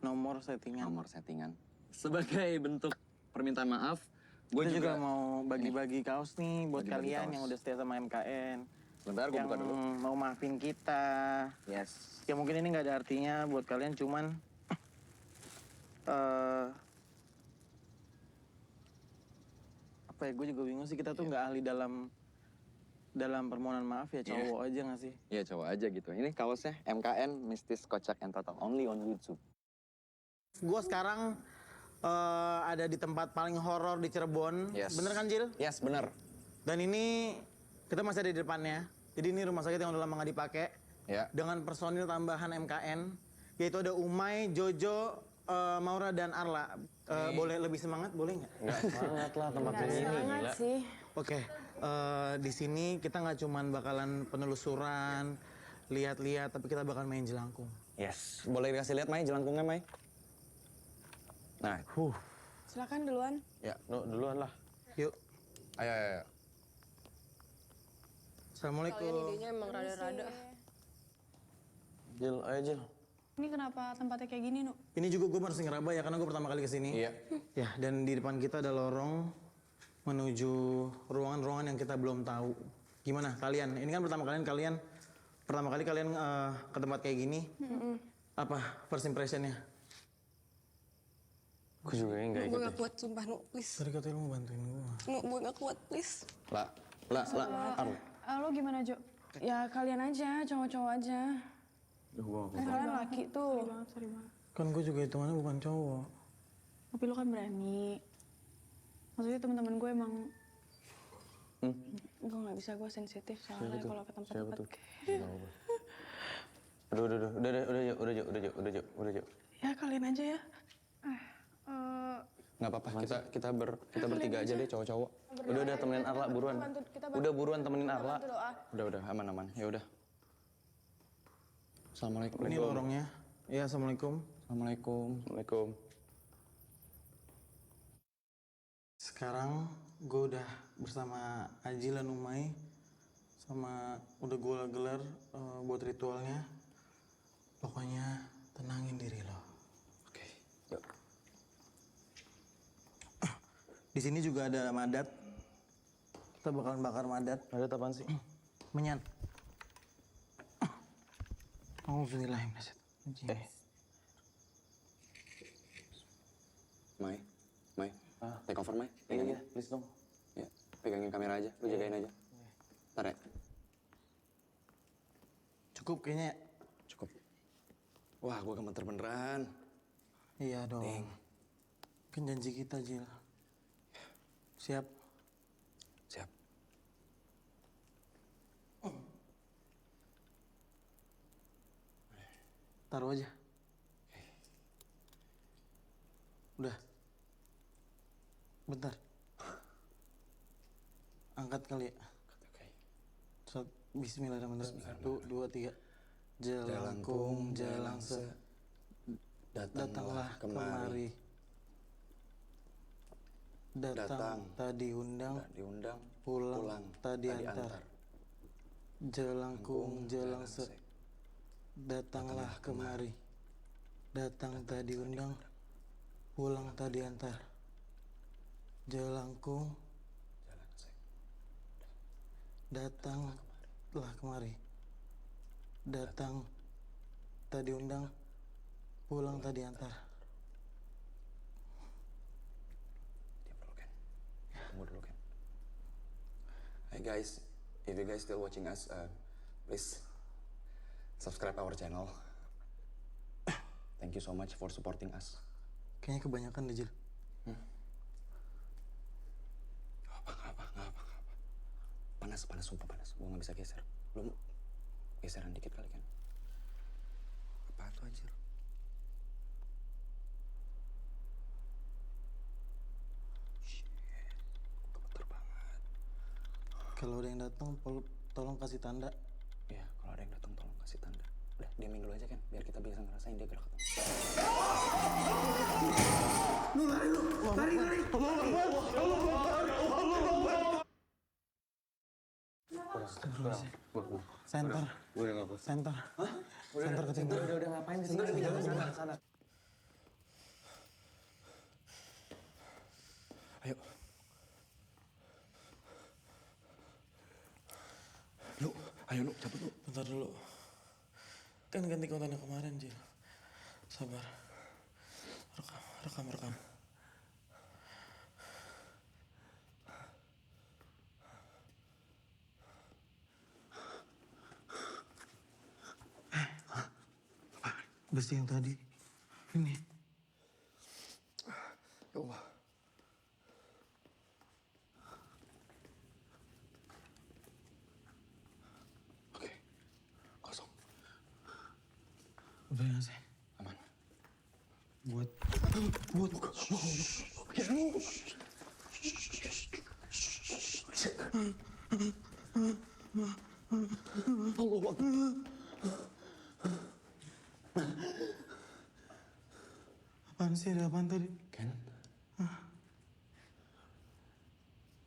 Nomor settingan. Nomor settingan. Sebagai bentuk permintaan maaf, gue juga mau bagi-bagi kaos nih buat kalian yang udah setia sama MKN. Sebentar, gue buka dulu. Mau maafin kita. Yes. Ya mungkin ini nggak ada artinya buat kalian, cuman apa ya, gue juga bingung sih, kita tuh nggak ahli dalam permohonan maaf ya, cowok aja nggak sih? Iya, cowok aja gitu. Ini kaosnya MKN, Mistis, Kocak, and Total. Only on YouTube. Gue sekarang ada di tempat paling horor di Cirebon. Yes. Bener kan, Jil? Yes, bener. Dan ini kita masih ada di depannya. Jadi ini rumah sakit yang udah lama nggak dipakai. Ya. Dengan personil tambahan MKN, yaitu ada Umay, Jojo, Maura, dan Arla. Boleh lebih semangat, boleh nggak? Nggak semangat lah tempatnya ini. Gila. sih. Oke, di sini kita nggak cuman bakalan penelusuran, lihat-lihat, tapi kita bakal main jelangkung. Yes. Boleh dikasih lihat, Mai, jelangkungnya, Mai? Nah. Silakan duluan. Ya, duluan lah. Yuk. Ayo. Assalamualaikum. Kalian idenya emang rada-rada. Jil, ayo Jil. Ini kenapa tempatnya kayak gini, Nuk? Ini juga gue harus ngeraba ya, karena gue pertama kali kesini. Iya. Ya, dan di depan kita ada lorong menuju ruangan-ruangan yang kita belum tahu. Gimana kalian? Ini kan pertama kali kalian ke tempat kayak gini. Apa first impressionnya? Gue juga nggak ikut. Gue gak kuat, sumpah, Nuk, please. Tadi katanya lu mau bantuin gue. Nuk, gue gak kuat, please. Lo gimana, Jo? Ya kalian aja, cowok-cowok aja. Kalian laki tuh. Sorry banget. Kan gue juga hitungannya bukan cowok. Tapi lo kan berani. Maksudnya teman-teman gue emang... Gue gak bisa, gue sensitif soalnya kalau ke tempat-tempat. Udah, Jo. Ya kalian aja ya. Nggak apa-apa, kita bertiga aja deh cowok-cowok. Udah temenin Arla buruan. Udah buruan temenin Arla. Udah, aman. Ya udah. Assalamualaikum. Ini lorongnya. Ya, assalamualaikum. Assalamualaikum. Sekarang gue udah bersama Ajil dan Umay. Sama udah gue gelar buat ritualnya. Pokoknya tenangin diri lo. Oke, yuk. Di sini juga ada madat. Kita bakalan bakar madat. Madat apaan sih? Menyan. Auzubillahiminasyaitonirrajim. Mai, take over Mai. Iya, please dong. Ya, pegangin kamera aja, lu jagain aja. Ntar ya. Cukup kayaknya. Cukup. Wah, gue gemeter beneran. Iya dong. Kan janji kita, Jil. Siap. Siap. Taruh aja. Udah. Bentar. Angkat kali ya. Bismillahirrahmanirrahim. 1, 2, 3. Jelangkung, jelangse. Datanglah kemari. Datang, tadi undang. Pulang, tadi antar. Jelangkung, jelangse. Datanglah kemari. Datang tadi undang. Pulang tadi antar. Jelangkung. Datanglah kemari. Datang tadi undang. Pulang tadi antar. Tunggu dulu kan. Hi guys, if you guys still watching us, please subscribe our channel. Thank you so much for supporting us. Kayaknya kebanyakan deh, Jil. Gak apa. Panas, sumpah panas. Gue gak bisa geser. Belum geseran dikit kali kan. Apaan tuh anjir? Kalau ada yang datang, tolong kasih tanda. Iya, kalau ada yang datang tolong kasih tanda. Udah, diamin dulu aja kan, biar kita bisa ngerasain dia gerak atau Center. Center. Center ke center. Udah ngapain di sini? Udah sana. Ayo. Ayo, cabut lu. Bentar dulu. Kan ganti kontennya kemarin, Jil. Sabar. Rekam. Besi yang tadi. Ini. Ya Allah. Oke. Kosong. Udah ya, sih. Aman. Buat. Apaan sih? Ada apaan tadi? Ken?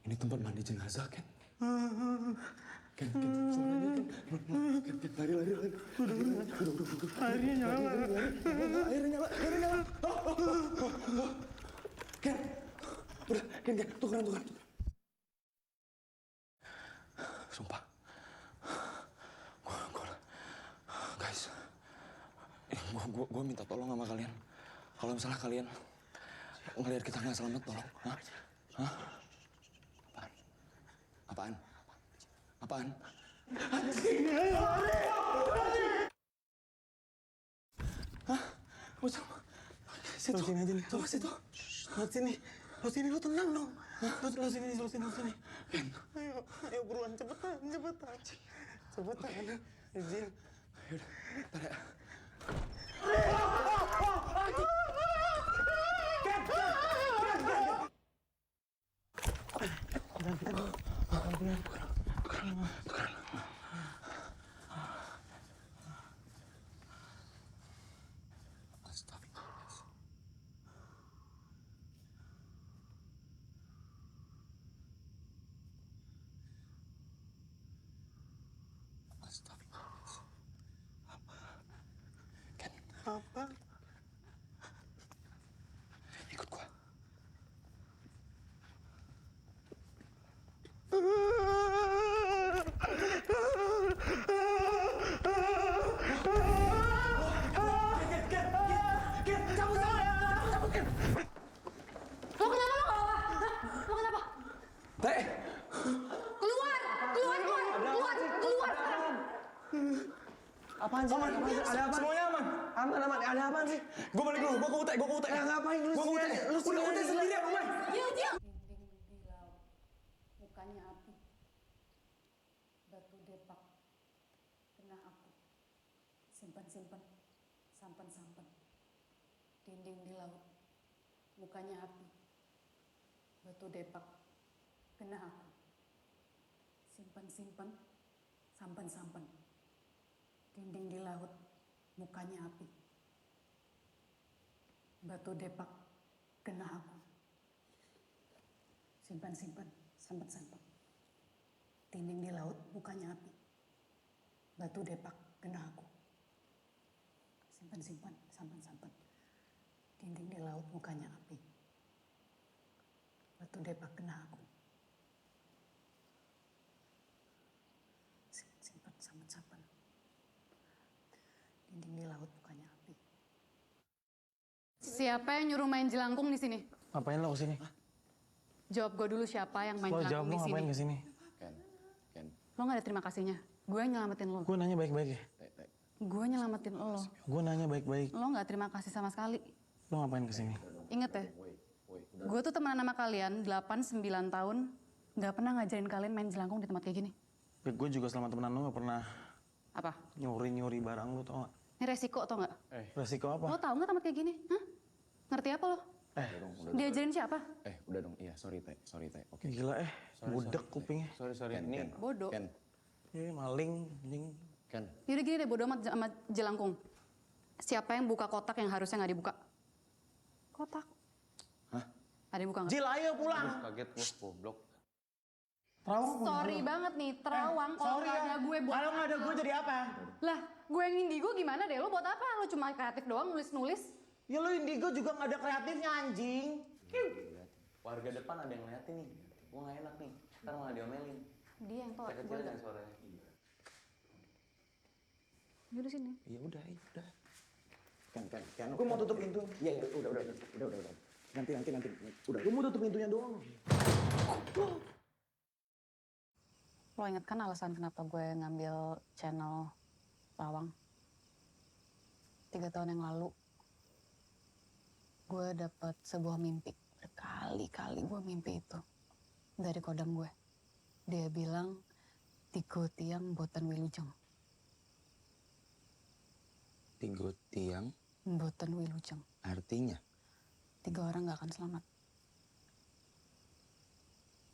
Ini tempat mandi jenazah, Ken. Ken, suaranya Ken. Ken, lari. Airnya nyala. Airnya nyala. Ken, udah, Ken, tukeran. Sumpah. Guys, gue minta tolong sama kalian. Kalau misalnya kalian ngelihat kita nggak selamat, tolong. Hah? Apaan? Hah? Situ. Sini aja nih. Coba situ. Lo sini, lo tenang dong. Lo sini. Ayo buruan, cepetan. Izin. Apa? Ikut gua. Lo kenapa lo nggak apa? Lo kenapa? Teh, Keluar! Keluar! Keluar! Keluar! Keluar! apaan sih? Ada apa? Semuanya aman. Aman. Ada apaan sih? Gue balik dulu. Gue ke UT. Ngapain lu? Gue ke UT. Udah UT sendirian, Umay. Diam! Mukanya api, batu depak, kena api, simpan-simpan, sampan-sampan, dinding di laut, mukanya api, batu depak, kena api, simpan-simpan, sampan-sampan, dinding di laut, mukanya api, batu depak, kena aku, simpan-simpan, sampan-sampan. Dinding di laut, mukanya api. Batu depak, kena aku. Simpan-simpan, sampan-sampan. Dinding di laut, mukanya api. Batu depak, kena aku. Simpan-simpan, sampan-sampan. Dinding di laut, mukanya api. Siapa yang nyuruh main jelangkung di sini? Ngapain lo kesini? Jawab gue dulu siapa yang main Lo jawab jelangkung lo di sini. ngapain kesini? Ken. Lo gak ada terima kasihnya. Gue nyelamatin lo. Gue nanya baik-baik ya. Gue nyelamatin lo. Gue nanya baik-baik. Lo gak terima kasih sama sekali. Lo ngapain kesini? Ingat ya, gue tuh temenan sama kalian 8-9 tahun. Gak pernah ngajarin kalian main jelangkung di tempat kayak gini. Gue juga selama temenan lo gak pernah Apa? nyuri-nyuri barang lo, tau gak? Ini resiko tau gak? Resiko apa? Lo tau gak tempat kayak gini? Hah? Ngerti apa lo? Diajarin siapa? Udah dong. Iya, sorry, Teh. Oke. Gila budek kupingnya. Sorry. Ini Bodoh. Ken. Maling, anjing. Ken. Yaudah gini deh, bodo amat sama jelangkung. Siapa yang buka kotak yang harusnya gak dibuka? Kotak. Hah? Ada yang buka gak? Jil, ayo pulang. kaget gue, goblok. Terawang. Sorry banget nih, terawang kalau sorry gak ya. ada gue buat Kalau nggak ada gue jadi apa? Lah, gue yang indigo gimana deh? Lo buat apa? Lo cuma kreatif doang, nulis-nulis? Ya lo indigo juga nggak ada kreatifnya anjing. Warga depan ada yang ngeliatin nih. Gue gak enak nih. Ntar malah diomelin. Dia yang telat. Kecil kan suaranya. Yaudah sini. Ya udah. Ken. Gue mau tutup pintu. Iya, udah. Nanti. Udah, gue mau tutup pintunya doang. Lo inget kan alasan kenapa gue ngambil channel Rawang? 3 tahun yang lalu, gue dapet sebuah mimpi. Berkali-kali gue mimpi itu. Dari kodam gue. Dia bilang, tigo tiang boten wilujeng. Tigo tiang Boten wilujeng. artinya 3 orang gak akan selamat.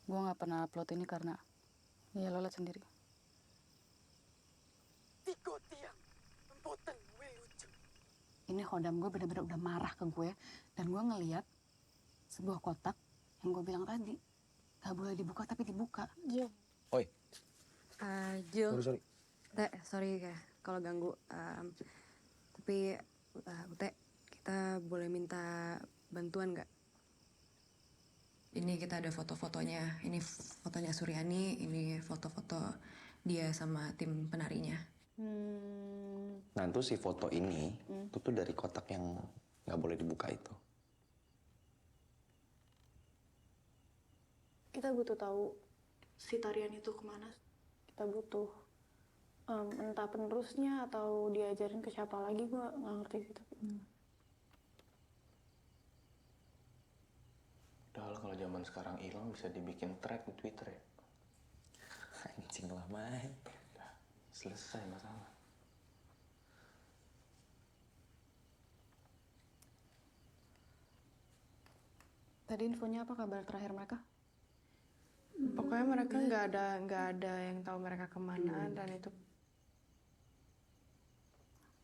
Gue gak pernah upload ini karena, ya lo liat sendiri. Tigo tiang boten wilujeng. Ini kodam gue bener-bener udah marah ke gue. Dan gue ngeliat sebuah kotak yang gue bilang tadi. Gak boleh dibuka tapi dibuka. Jil. Oi. Jil. Sorry. Teh, sorry ya kalau ganggu. Tapi Ute, kita boleh minta bantuan nggak? Ini kita ada foto-fotonya. Ini fotonya Suryani, ini foto-foto dia sama tim penarinya. Nah, itu si foto ini itu tuh dari kotak yang nggak boleh dibuka itu. Kita butuh tahu si tarian itu kemana. Kita butuh entah penerusnya atau diajarin ke siapa lagi, gue nggak ngerti sih. Tapi Padahal kalau zaman sekarang hilang bisa dibikin thread di Twitter ya. Anjing lah, Mai. Udah selesai masalah. Tadi infonya apa kabar terakhir mereka? Pokoknya mereka nggak ada yang tahu mereka kemana dan itu.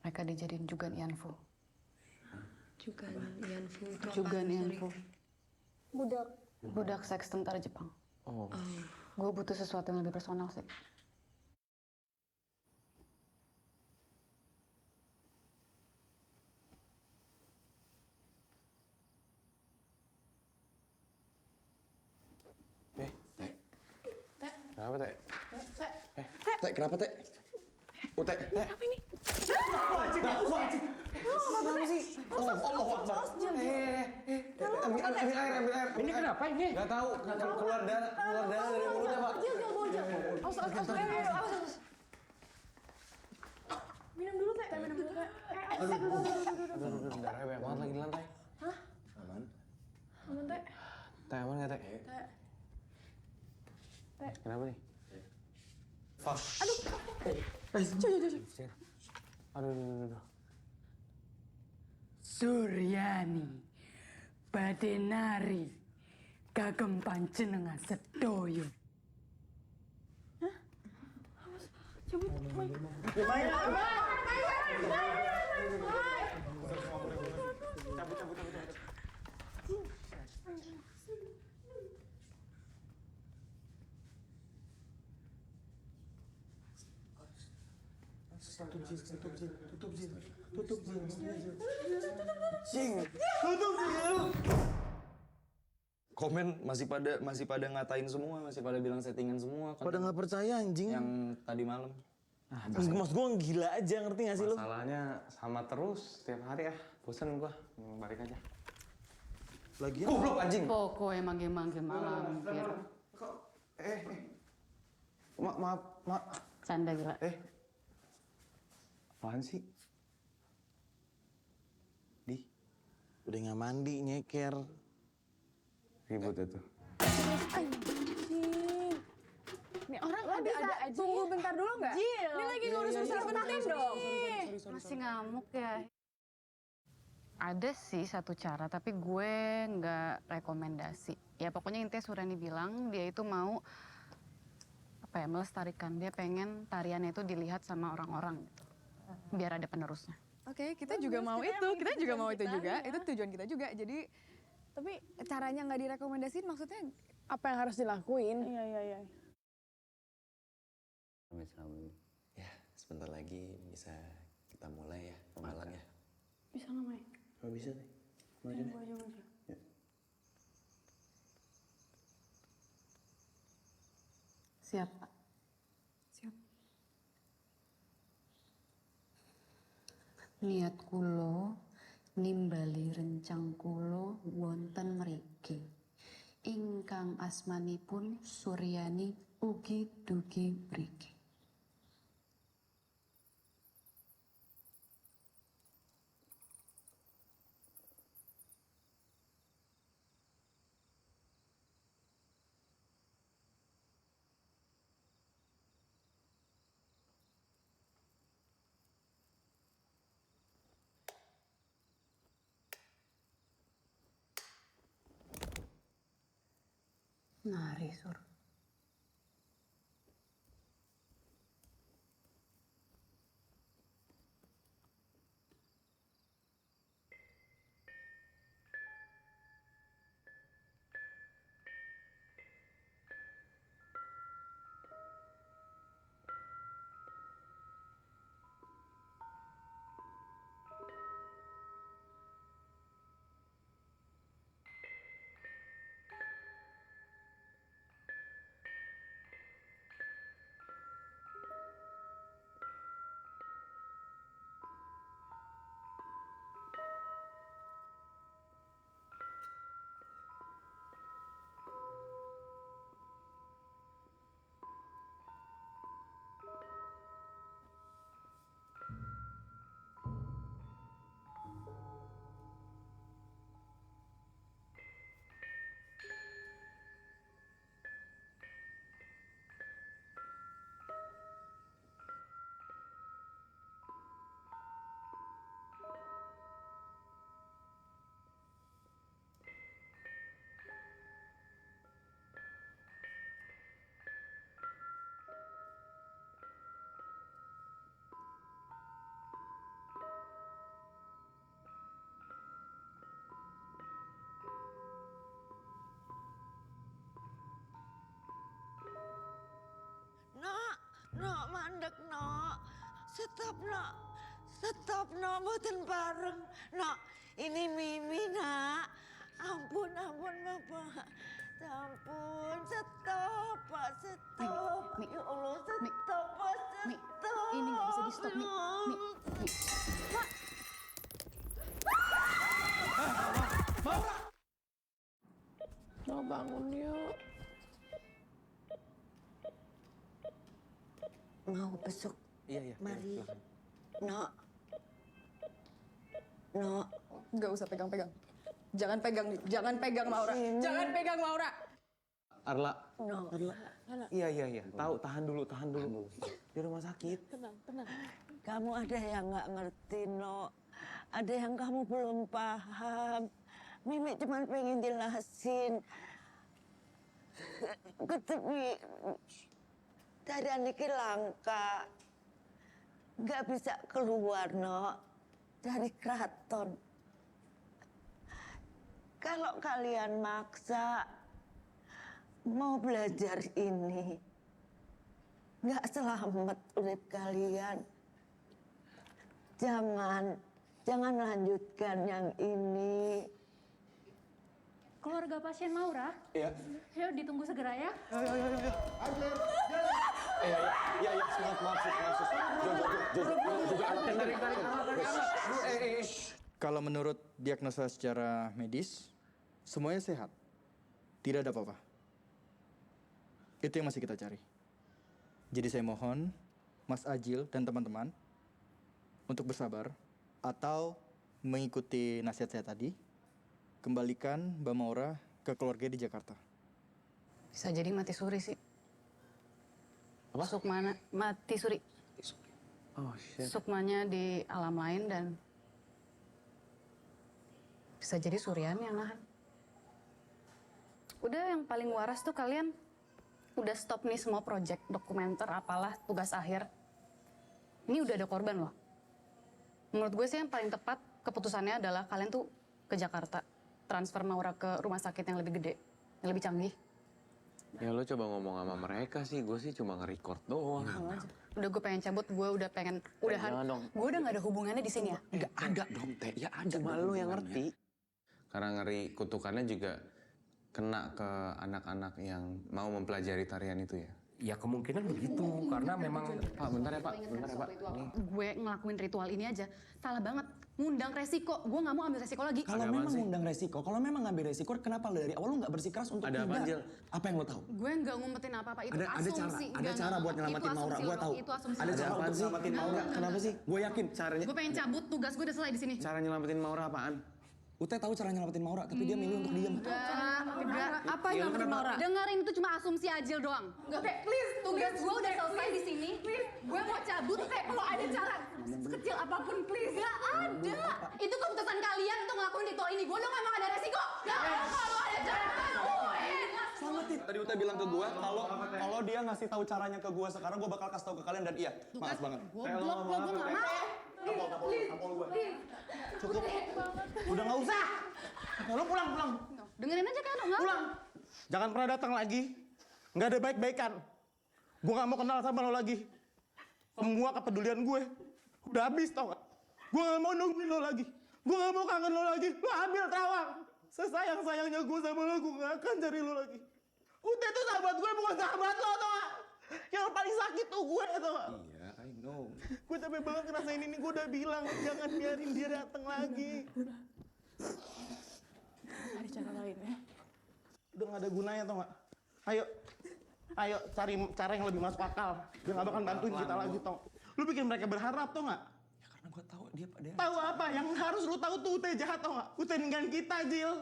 Mereka dijadiin jugan Yanfu. Juga Yanfu itu apa? Jugan Sorry. Yanfu. Budak seks tentara Jepang. Oh. Gue butuh sesuatu yang lebih personal sih. Kenapa, Teh? Teh, kenapa, Teh? Teh. Apa ini? Kenapa sih? Ambil air. Ini kenapa ini? Gak tahu, keluar darah dari mulutnya, Pak. Minum dulu, Teh. Minum dulu, Teh. Aduh, darahnya banyak banget lagi di lantai. Hah? Aman? Aman, Teh. Teh, aman gak, Teh? Teh. Kenapa nih? Aduh. Aduh. Suryani, Badenari, kagem panjenengan sedoyo. Cabut. Komen masih pada ngatain semua, masih pada bilang settingan semua. Pada nggak percaya anjing. Yang tadi malam. Maksud gue gila aja, ngerti gak sih lu? Masalahnya sama terus setiap hari ya. Bosan gua. Balik aja. Lagian Goblok anjing. Pokoknya mangge-mangge mampir. Maaf. Canda gila. Apaan sih? udah nggak mandi, nyeker. Ribut itu. Ini orang ada aja. Tunggu bentar dulu nggak? Ini lagi ngurus-ngurus penting dong. Masih ngamuk ya? Ada sih satu cara, tapi gue nggak rekomendasi. Ya pokoknya intinya Suryani bilang dia itu mau melestarikan. Dia pengen tariannya itu dilihat sama orang-orang gitu. Biar ada penerusnya. Oke, kita juga mau itu. Kita juga mau itu juga. Itu tujuan kita juga. Jadi, tapi caranya nggak direkomendasiin maksudnya Apa yang harus dilakuin? Iya. Ya, sebentar lagi bisa kita mulai ya, pemalang ya. Bisa nggak, Mai? Kalau bisa nih. Maju. Siap, Pak. siap. Niat kulo nimbali rencang kulo wonten mriki. Ingkang asmanipun Suryani ugi dugi mriki. Nari Sur. mandek no. Stop no. Stop no, mboten bareng. No, ini Mimi nak. Ampun Bapak. Ampun, stop Pak, stop. Ya Allah, stop Pak, stop. Ini nggak bisa di stop, Mi. Pak. Mau bangun yuk. Mau besok? Iya. Mari. No. No. Nggak usah pegang-pegang. Jangan pegang nih, jangan pegang Maura. Jangan pegang Maura. Arla. No. Arla. Iya. Tahan dulu. Di rumah sakit. Tenang. Kamu ada yang nggak ngerti, No. Ada yang kamu belum paham. Mimi cuma pengen jelasin. Tapi darah niki langka. Nggak bisa keluar, No. Dari keraton. Kalau kalian maksa mau belajar ini, nggak selamat urip kalian. Jangan lanjutkan yang ini. Keluarga pasien Maura? Iya. Yuk ditunggu segera ya. Iya. Maaf, sus. Kalau menurut diagnosa secara medis, semuanya sehat. Tidak ada apa-apa. Itu yang masih kita cari. Jadi saya mohon Mas Ajil dan teman-teman untuk bersabar atau mengikuti nasihat saya tadi, kembalikan Mbak Maura ke keluarga di Jakarta. Bisa jadi mati suri sih. Apa? Sukmana mati suri. Oh shit. Sukmanya di alam lain dan bisa jadi Suryan yang nahan. Udah yang paling waras tuh kalian udah stop nih semua project, dokumenter, apalah, tugas akhir. Ini udah ada korban loh. Menurut gue sih yang paling tepat keputusannya adalah kalian tuh ke Jakarta. Transfer Maura ke rumah sakit yang lebih gede, yang lebih canggih. Ya lo coba ngomong sama mereka sih, gue sih cuma nge-record doang. Udah gue pengen cabut, gue udah pengen udahan. Gue udah gak ada hubungannya di sini ya. Nggak ada dong, Teh. Ya ada. Cuma dong lo yang hubungannya. ngerti. Karena ngeri kutukannya juga kena ke anak-anak yang mau mempelajari tarian itu ya. Ya kemungkinan begitu, karena memang... Pak, bentar ya Pak. Ini. Gue ngelakuin ritual ini aja, salah banget. Ngundang resiko, gue gak mau ambil resiko lagi. Kalau memang ngundang resiko, kalau memang ngambil resiko, kenapa lo dari awal lo nggak bersikeras untuk Ada apa, tidak? Jil? Apa yang lo tahu? Gue nggak ngumpetin apa-apa, itu Ada asumsi. cara buat nyelamatin Maura, gue tahu. Itu asumsi. Ada cara untuk nyelamatin Maura. Kenapa sih? Gue yakin caranya. Gue pengen cabut, tugas gue udah selesai di sini. Cara nyelamatin Maura apaan? Ute tahu cara nyelamatin Maura, tapi dia milih untuk diam. Enggak. Apa yang nyelamatin Maura? Dengerin itu cuma asumsi Ajil doang. Oke, please. Tugas gue udah selesai di sini. Gue mau cabut. Kalau ada cara sekecil apapun, please. Gak ada. Itu keputusan kalian untuk ngelakuin ritual ini. Gue dong emang ada resiko. Gak ada kalau ada cara. Selamatin. Tadi Ute bilang ke gue kalau dia ngasih tahu caranya ke gue sekarang, gue bakal kasih tahu ke kalian dan iya, maaf banget. Goblok lo, gue gak mau. Cukup. Udah nggak usah. Lo pulang. Dengerin aja kan, nggak? Pulang. Jangan pernah datang lagi. Nggak ada baik-baikan. Gue nggak mau kenal sama lo lagi. Semua kepedulian gue udah habis, tau gak? Gue nggak mau nungguin lo lagi. Gue nggak mau kangen lo lagi. Lo ambil Terawang. Sesayang-sayangnya gue sama lo, gue nggak akan cari lo lagi. Udah tuh sahabat gue, bukan sahabat lo, tau gak? Yang paling sakit tuh gue, tau gak? Iya, I know. Gue capek banget ngerasain ini, gue udah bilang jangan biarin dia datang lagi. Ada cara lain ya. Udah gak ada gunanya tau gak? Ayo cari cara yang lebih masuk akal. Dia gak bakal bantuin kita lagi tau. Lu bikin mereka berharap tau gak? Ya karena gue tahu dia Tahu apa? Yang harus lu tahu tuh Ute jahat tau gak? Ute ninggalin kita, Jil.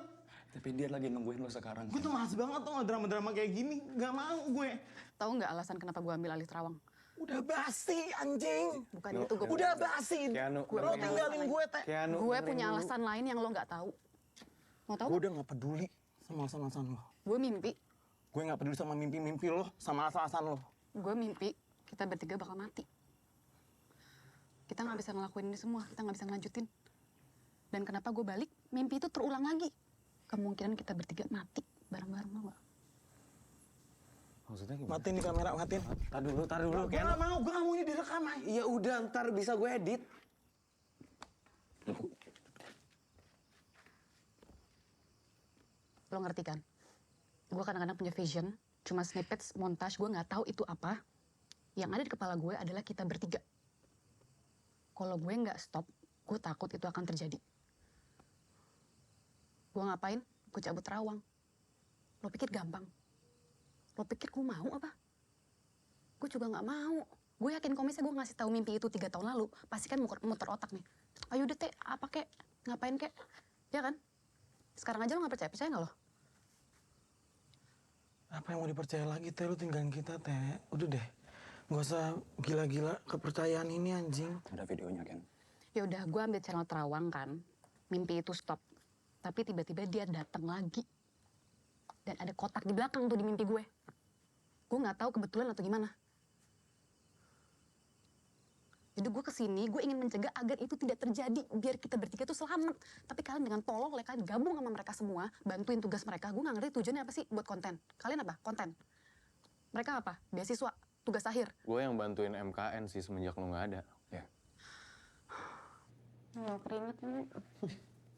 Tapi dia lagi nungguin lo sekarang. Gue tuh males banget tau gak drama-drama kayak gini. Gak mau gue. Tahu nggak alasan kenapa gue ambil alih Terawang? Udah basi anjing. Bukan itu gue. Udah basi. Lo tinggalin gue, Teh. Gue punya alasan lain yang lo nggak tahu. Mau tahu? Gue udah gak peduli sama alasan-alasan lo. Gue mimpi. Gue gak peduli sama mimpi-mimpi lo, sama alasan-alasan lo. Gue mimpi kita bertiga bakal mati. Kita nggak bisa ngelakuin ini semua, kita nggak bisa ngelanjutin. Dan kenapa gue balik, mimpi itu terulang lagi. Kemungkinan kita bertiga mati bareng-bareng lo. Maksudnya gimana? Matiin di kamera, matiin. Tar dulu, Gue gak mau ini direkam. Iya udah, ntar bisa gue edit. Lo ngerti kan? Gue kadang-kadang punya vision, cuma snippets, montage, gue nggak tahu itu apa. Yang ada di kepala gue adalah kita bertiga. Kalau gue nggak stop, gue takut itu akan terjadi. Gue ngapain? Gue cabut Terawang. Lo pikir gampang? Lo pikir gue mau apa? Gue juga nggak mau. Gue yakin kalau misalnya gue ngasih tahu mimpi itu 3 tahun lalu, pasti kan muter otak nih. Ayo deh Teh, apa kek? Ngapain kek? Ya kan? Sekarang aja lo nggak percaya nggak lo? Apa yang mau dipercaya lagi, Teh? Lu tinggalin kita, Teh. Udah deh. Gak usah gila-gila kepercayaan ini, anjing. Ada videonya, Ken. Ya udah, gue ambil channel Terawang kan. Mimpi itu stop. Tapi tiba-tiba dia datang lagi. Dan ada kotak di belakang tuh di mimpi gue. Gue nggak tahu kebetulan atau gimana. Jadi gue kesini, gue ingin mencegah agar itu tidak terjadi. Biar kita bertiga tuh selamat. Tapi kalian dengan tolong, kalian gabung sama mereka semua. Bantuin tugas mereka. Gue nggak ngerti tujuannya apa sih buat konten. Kalian apa? Konten. Mereka apa? Beasiswa. Tugas akhir. Gue yang bantuin MKN sih semenjak lu nggak ada. Ya. Keringet ini.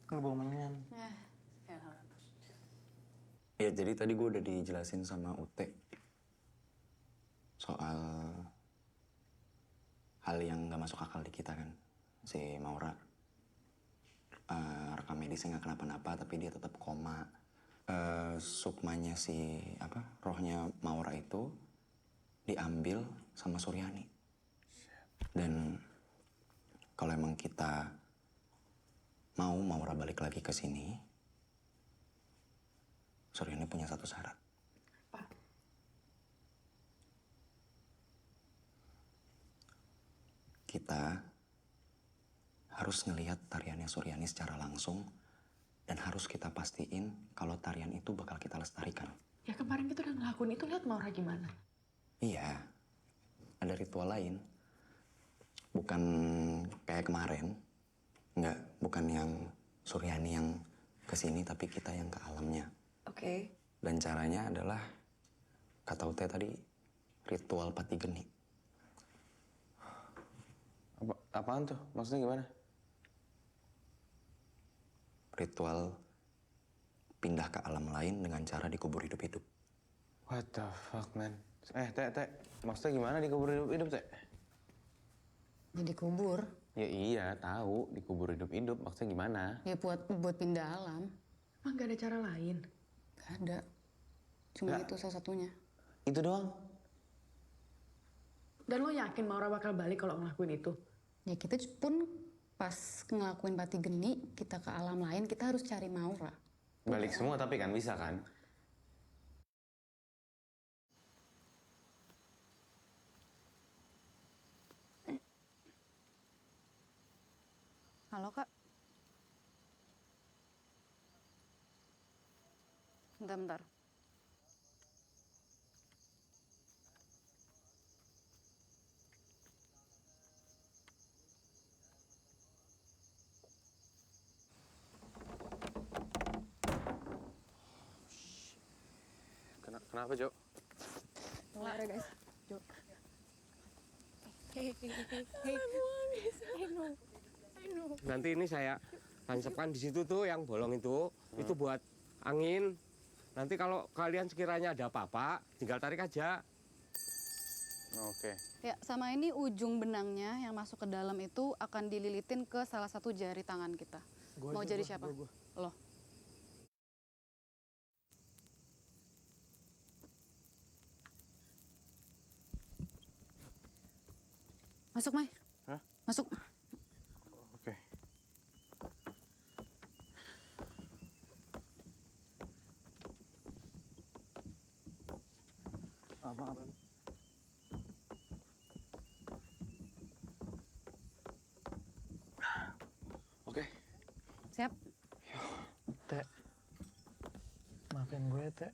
Lu bau menyan. Ya, jadi tadi gue udah dijelasin sama Ute soal hal yang nggak masuk akal di kita kan. Si Maura rekam medisnya nggak kenapa-napa, tapi dia tetap koma. Sukmanya si rohnya Maura itu diambil sama Suryani. Dan kalau emang kita mau Maura balik lagi ke sini, Suryani punya satu syarat. Kita harus ngelihat tariannya Suryani secara langsung dan harus kita pastiin kalau tarian itu bakal kita lestarikan. Ya kemarin kita udah ngelakuin itu, lihat Maura gimana. Iya, ada ritual lain. Bukan kayak kemarin. Enggak, bukan yang Suryani yang kesini, tapi kita yang ke alamnya. Oke. Dan caranya adalah, kata Ute tadi, ritual pati geni. Apaan tuh? Maksudnya gimana? Ritual pindah ke alam lain dengan cara dikubur hidup-hidup. What the fuck, man? Teh. Maksudnya gimana dikubur hidup-hidup, Teh? Ya dikubur. Ya iya, tahu dikubur hidup-hidup. Maksudnya gimana? Ya buat pindah alam. Emang gak ada cara lain? Gak ada. Cuma itu salah satunya. Itu doang? Dan lo yakin Maura bakal balik kalau ngelakuin itu? Ya kita pun pas ngelakuin pati geni, kita ke alam lain, kita harus cari Maura. Balik semua tapi kan bisa kan? Halo Kak. Bentar. Kenapa, Jo? Lara guys. Jo. I know. Nanti ini saya tancapkan di situ tuh yang bolong itu buat angin. Nanti kalau kalian sekiranya ada apa-apa, tinggal tarik aja. Oke. Ya, sama ini ujung benangnya yang masuk ke dalam itu akan dililitin ke salah satu jari tangan kita. Mau jadi siapa? Lo. Masuk, Mai. Hah? Masuk. Oke. Apa? Oke. Siap. Teh. Maafin gue, Teh.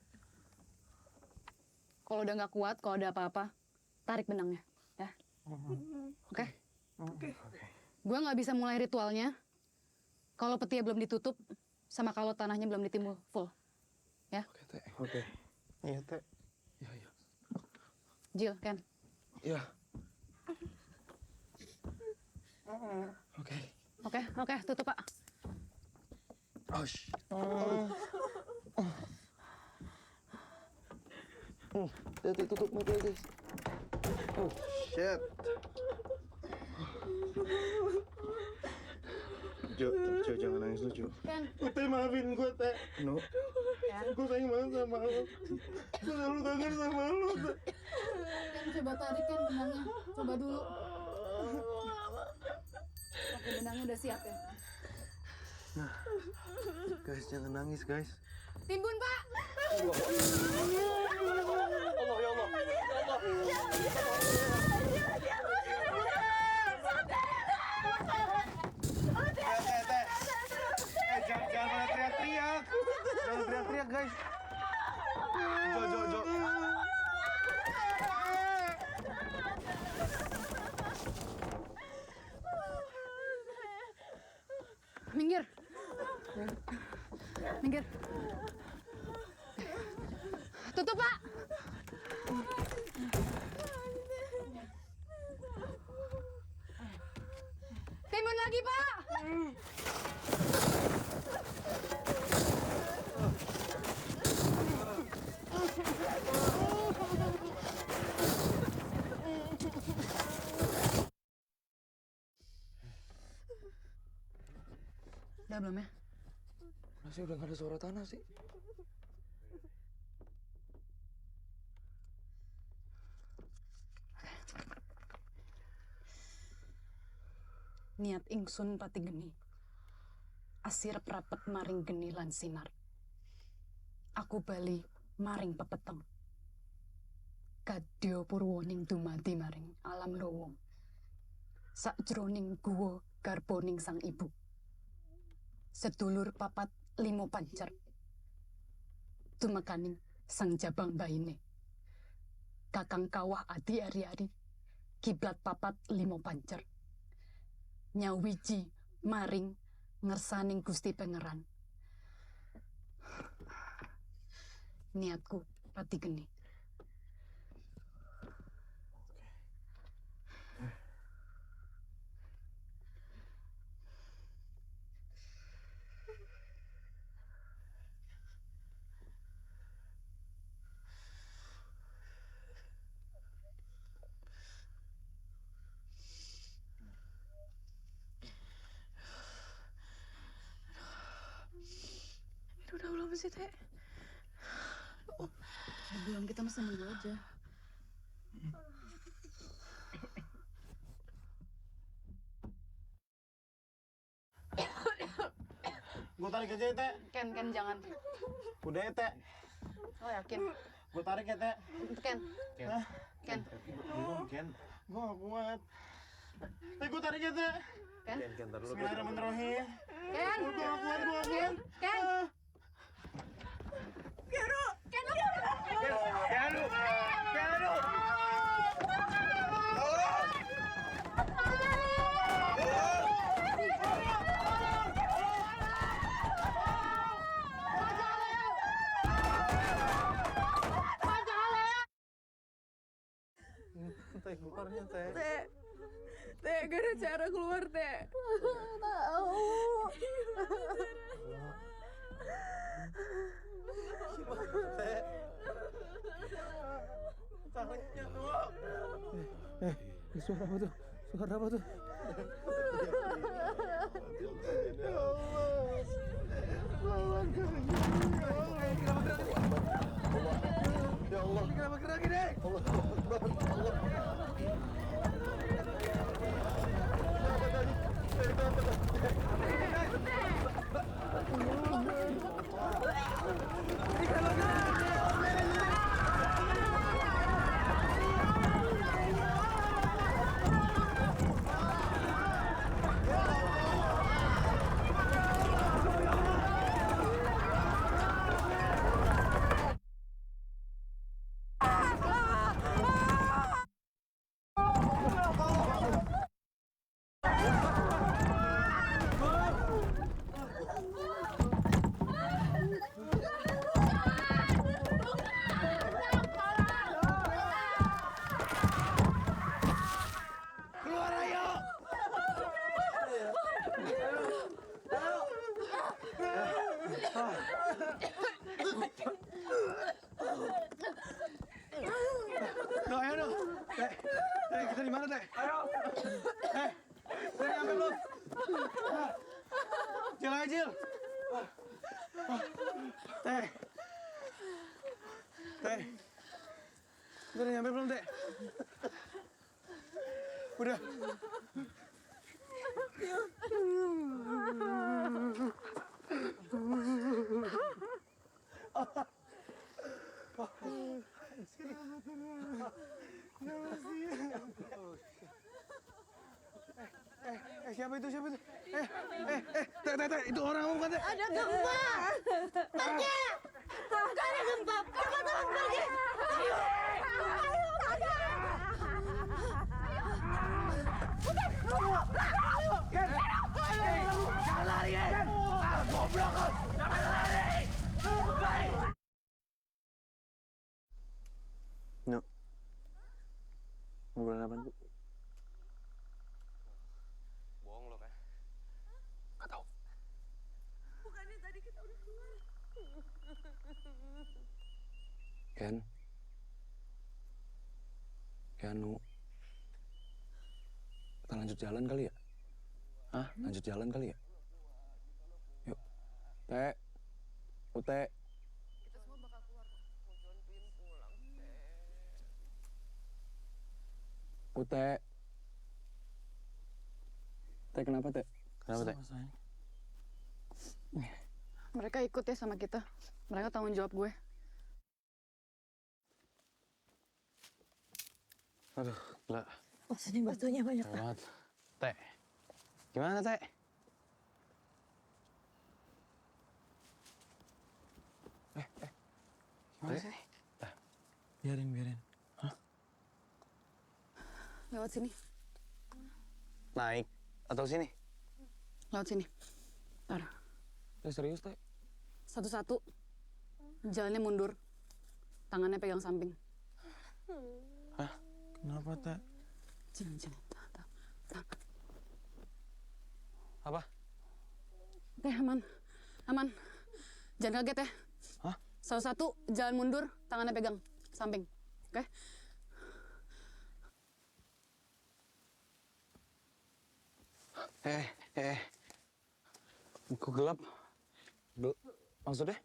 Kalau udah nggak kuat, kalau ada apa-apa, tarik benangnya, ya. Oke? Oke. Gue nggak bisa mulai ritualnya kalau peti belum ditutup sama kalau tanahnya belum ditimbul full, ya. Oke, Teh. Oke. Iya, Teh. Iya. Jill, Ken. Iya. Oke, tutup Pak. Tutup mata guys. Oh shit. Jo, jangan nangis lu, Jo. Ken. Teh maafin gue, Teh. No. Gue sayang banget sama lu. Gue selalu kangen sama lu, Teh. Ken, coba tarik Ken benangnya. Coba dulu. Oke, benangnya udah siap ya? Nah, guys jangan nangis guys. Timbun Pak. Allah ya Allah. Jangan pada teriak-teriak. Jangan teriak-teriak guys. Jo. Minggir. Tutup Pak. Timbun lagi Pak. Udah belum ya? Masih udah gak ada suara tanah sih. Niat ingsun pati geni. Asir prapet maring geni lan sinar. Aku bali maring pepeteng. Kadya purwaning dumadi maring alam lowong. Sakjroning guwa garbaning sang ibu. Sedulur papat 5 pancer. Tumekaning sang jabang baine. Kakang kawah adi ari-ari. Kiblat papat 5 pancer. Nyawiji maring ngersaning Gusti Pangeran. Niatku pati geni. Udah belum sih, Teh? Belum, kita mesti nunggu aja. Gue tarik aja ya, Teh. Ken, jangan. Udah ya, Teh. Lo yakin? Gue tarik ya, Teh. Ken. Ken. Gue gak kuat. Teh, gue tarik ya, Teh. Ken. Bismillahirrahmanirrahim. Ken. Gue gak kuat. Ken. Teh, keluarnya, Teh. Teh, gak ada cara keluar, Teh. Tahu. Teh. Tangannya tuh. Suara apa tuh? Suara apa tuh? Ya Allah. Ya Allah. Kenapa gerak ini? Allah. Siapa itu? Teh, itu orang bukan Teh? Ada gempa. Pergi. Gak ada gempa. Teman-teman pergi. Ayo. Ken! Jangan lari, Ken! Goblok kau! Jangan lari! No. Ngobrol apaan, Bu? Bohong lo, Kak. Gak tau. Bukannya tadi kita udah keluar. Ken? Keanu. Kita lanjut jalan kali ya? Hah? Lanjut jalan kali ya? Yuk. Teh. Ute. Kita semua bakal keluar kok. Jangan pengen pulang, Ute. Teh kenapa, Teh? Kenapa, Teh? Mereka ikut ya sama kita. Mereka tanggung jawab gue. Aduh, gila. Wah, sini batunya banyak banget. Teh. Gimana, Teh? Gimana sih? Biarin. Lewat sini. Naik atau sini? Lewat sini. Ntar. Serius, Teh? Satu-satu. Jalannya mundur. Tangannya pegang samping. Kenapa, Teh? Jangan. Apa? Teh, aman. Jangan kaget ya. Hah? Satu-satu, jalan mundur, tangannya pegang samping. Oke? Kok gelap? Maksudnya?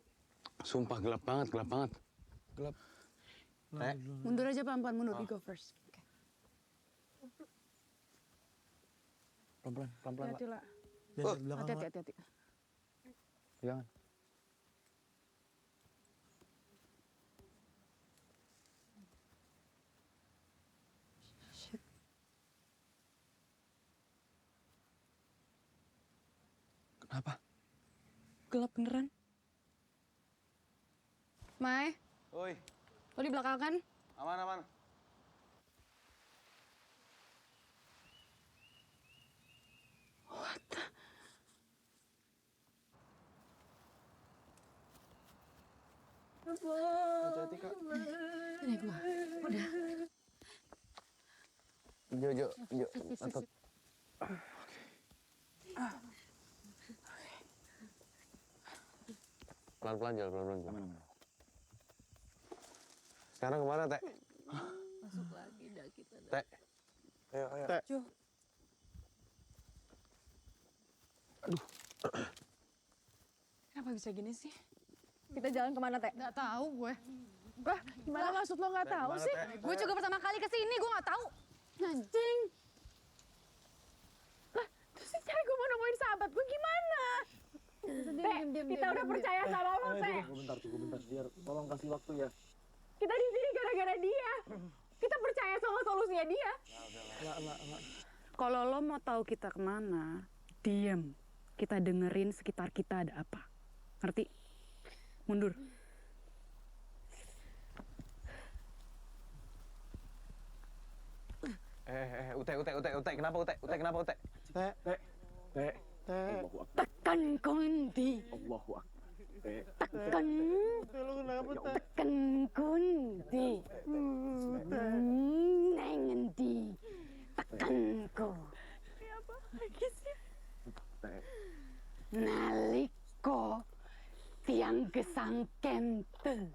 Sumpah gelap banget. Gelap. Teh. Mundur aja pelan-pelan, mundur. You go first. Oke. Pelan-pelan. Hati-hati lah. Jangan di belakang, Wak. Hati-hati. Jangan. Kenapa? Gelap beneran. Mai, Oi, lo di belakang kan? aman. Hati-hati, Kak. Ini gua. Udah. Jo. Otot. Pelan-pelan jalan. Sekarang kemana, Teh? Masuk lagi dah kita. Teh. Ayo. Teh. Jo. Aduh. Kenapa bisa gini sih? Kita jalan kemana, Teh? Nggak tahu gue. Wah, gimana maksud lo nggak tahu Gimana, sih? Teh? Gue juga pertama kali kesini, gue nggak tahu. Anjing. Lah, terus si cewek gue mau nemuin sahabat gue gimana? Teh, kita udah percaya sama lo, Teh. Bentar, biar tolong kasih waktu ya. Kita di sini gara-gara dia. Kita percaya sama solusinya dia. Kalau lo mau tahu kita kemana, diem. Kita dengerin sekitar kita ada apa. Ngerti? Mundur. Ute, kenapa Ute? Teh. Tekan kunci. Allahu Akbar. Tekan. Tekan kunci. Neng endi. Tekan ku. Apa lagi sih? Naliko tiang gesang kente.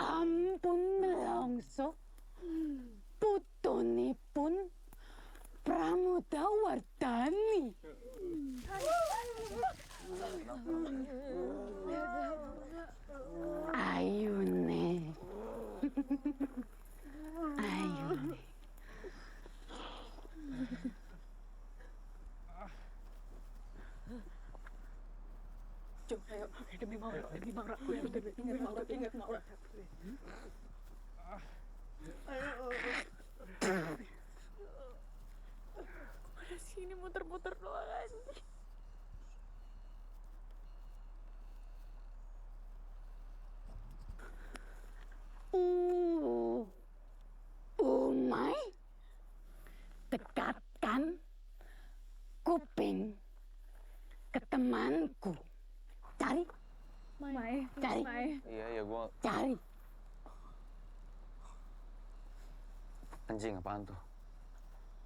Ampun melongso, putunipun Pramodawardhani. Coba ayo. Demi Maura, demi Maura. Ingat Maura, ingat Maura. Ayo. Mana sini muter-muter doang aja. Umay, dekatkan kuping ke temanku. Cari, cari, Iya, gua cari. anjing apaan tuh?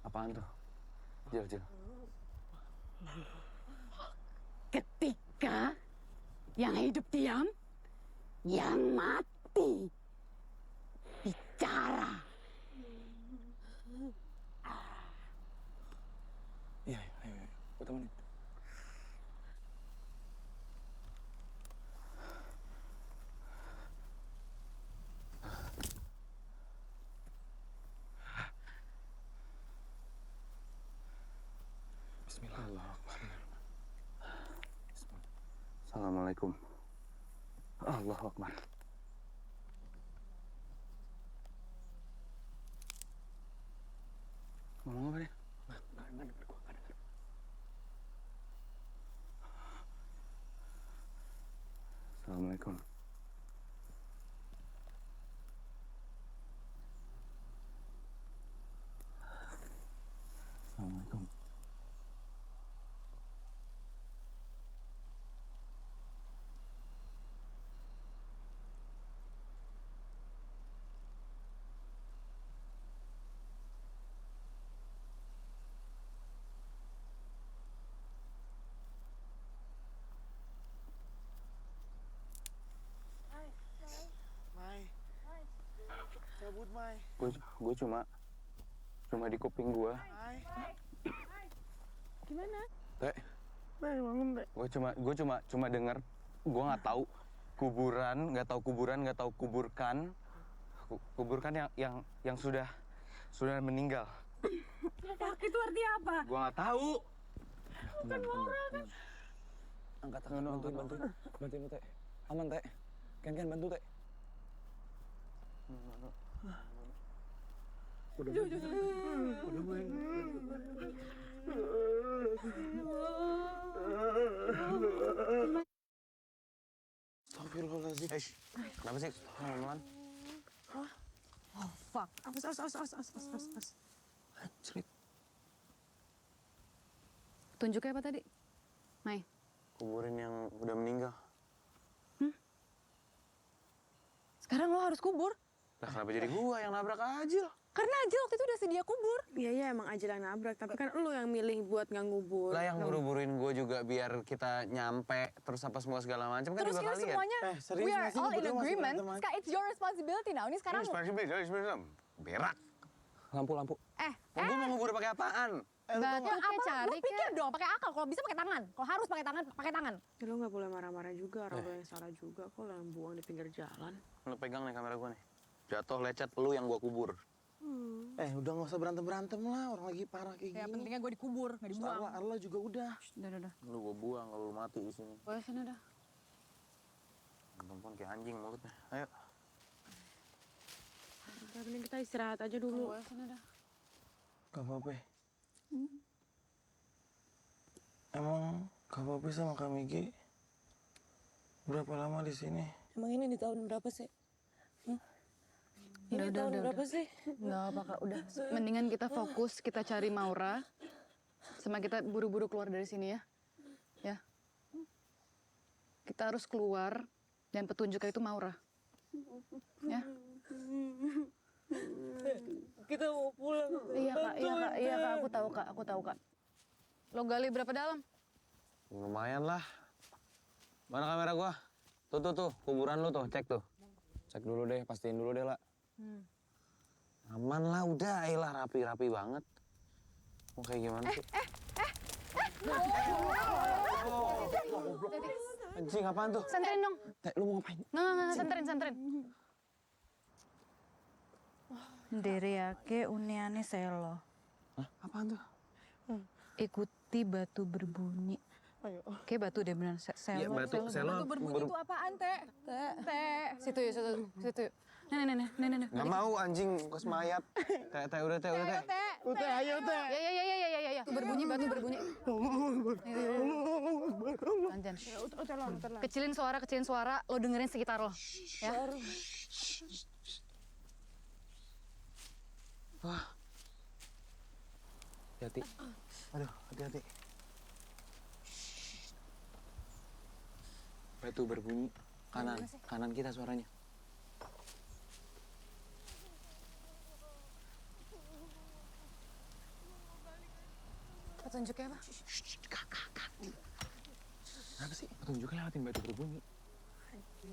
Apaan tuh? Jil. Ketika yang hidup diam, yang mati bicara. Iya, ayo. Gue temenin. Assalamualaikum. Allahu Akbar. Ngomong apa dia? Nggak denger gue, nggak denger. Assalamualaikum. Assalamualaikum. Cabut, Mai. Gue cuma di kuping gue. Gimana? Teh, Bangun, Teh. gue cuma denger. Gue nggak tahu kuburan, nggak tahu kuburkan. Kuburkan yang sudah meninggal. Itu artinya apa? Gue nggak tahu. Bukan Maura kan? Angkat tangan, bantuin lu, Teh. Aman, Teh. Ken, bantu, Teh. Udah, Mai. Astagfirullahaladzim. Kenapa sih? Pelan-pelan. Oh fuck. Awas. Tunjuknya apa tadi? Mai. Kuburin yang udah meninggal. Sekarang lo harus kubur. Lah kenapa jadi gua yang nabrak Ajil? Karena Ajil waktu itu udah sedia kubur. Iya emang Ajil yang nabrak, tapi kan lu yang milih buat nggak ngubur. Lah yang buru-buruin gua juga biar kita nyampe terus apa semua segala macam kan Terus juga kita kalian. semuanya, we are all in agreement. It's your responsibility now. Ini sekarang. Berak. Lampu. Gua mau ngubur pakai apaan? Batu kayak cari Lo pikir dong, pakai akal. Kalau bisa pakai tangan. Kalau harus pakai tangan. Ya, lu nggak boleh marah-marah juga, orang lu yang salah juga. Kok lu yang buang di pinggir jalan? Lu pegang nih kamera gua nih. Jatuh lecet lu yang gua kubur. Udah nggak usah berantem lah, orang lagi parah kayak gini. Ya pentingnya gue dikubur, nggak dibuang. Arla juga udah. Udah. Lu gua buang kalau lu mati di sini. Boleh sana dah. Perempuan kayak anjing mulutnya. Ayo. Udah, mending kita istirahat aja dulu. Boleh sana dah. Gak apa-apa. Emang Kak Papi sama Kak Migi berapa lama di sini? Emang ini di tahun berapa sih? Ini Udah, tahun udah, berapa udah. sih? Nggak apa Kak, udah. Mendingan kita fokus, kita cari Maura. Sama kita buru-buru keluar dari sini ya. Ya. Kita harus keluar dan petunjuknya itu Maura. Ya. Kita mau pulang. Iya Kak, aku tahu Kak. Lo gali berapa dalam? Lumayan lah. Mana kamera gua? Tuh, kuburan lu tuh, cek tuh. Cek dulu deh, pastiin dulu deh, lah. Aman lah, udah, ayolah rapi-rapi banget. Mau kayak gimana sih? Anjing, apaan tuh? Santerin dong. Teh, lu mau ngapain? Nggak, santerin. Dere yake uniane selo. Hah? Apaan tuh? Ikuti batu berbunyi. Oke, batu deh beneran. Iya, batu. Selo berbunyi itu apaan, Teh? Teh. Situ yuk, situ yuk. Nih. Nggak mau anjing, kos mayat. Teh, udah teh. Teh, ayo, Teh. Ya. Berbunyi, batu berbunyi. Lanjan. Kecilin suara, lo dengerin sekitar lo. Ya. Wah. Hati-hati. Aduh, hati-hati. Batu berbunyi. Kanan kita suaranya. Petunjuknya apa? Kenapa sih? Petunjuknya lewatin batu berbunyi.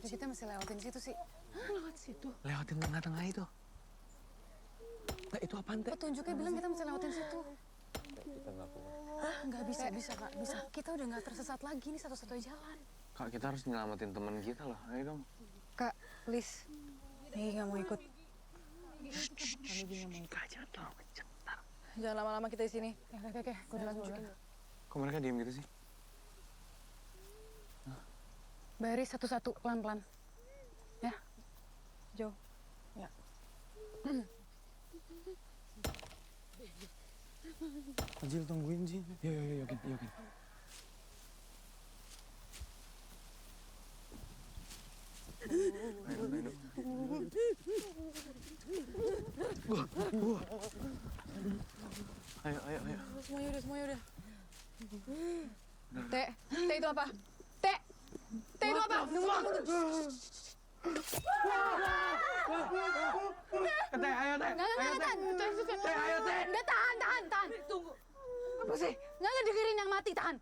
Jadi kita mesti lewatin situ sih. Lewat situ. Lewatin tengah-tengah itu. Nah, itu apaan, Teh? Petunjuknya bilang kita mesti lewatin situ. Kita nggak kuat. Nggak bisa, Kak. Bisa. Kita udah nggak tersesat lagi, ini satu-satunya jalan. Kak, kita harus nyelamatin teman kita loh. Ayo dong. Kak, please. Nih nggak mau ikut. Kami juga mau ikut. Jangan terlalu kenceng. Jangan lama-lama kita di sini. Oke. Gue duluan. Kok mereka diem gitu sih? Baris satu-satu, pelan-pelan. Ya. Jo. Ya. Ajil, tungguin, Jin. Yuk, Yokin. Ayo. Semuanya udah. Teh itu apa? Teh itu apa? Nunggu. Teh, ayo, Teh. Teh, ayo, Teh. Udah, tahan. Tunggu. Apa sih? Nggak dengerin yang mati, tahan.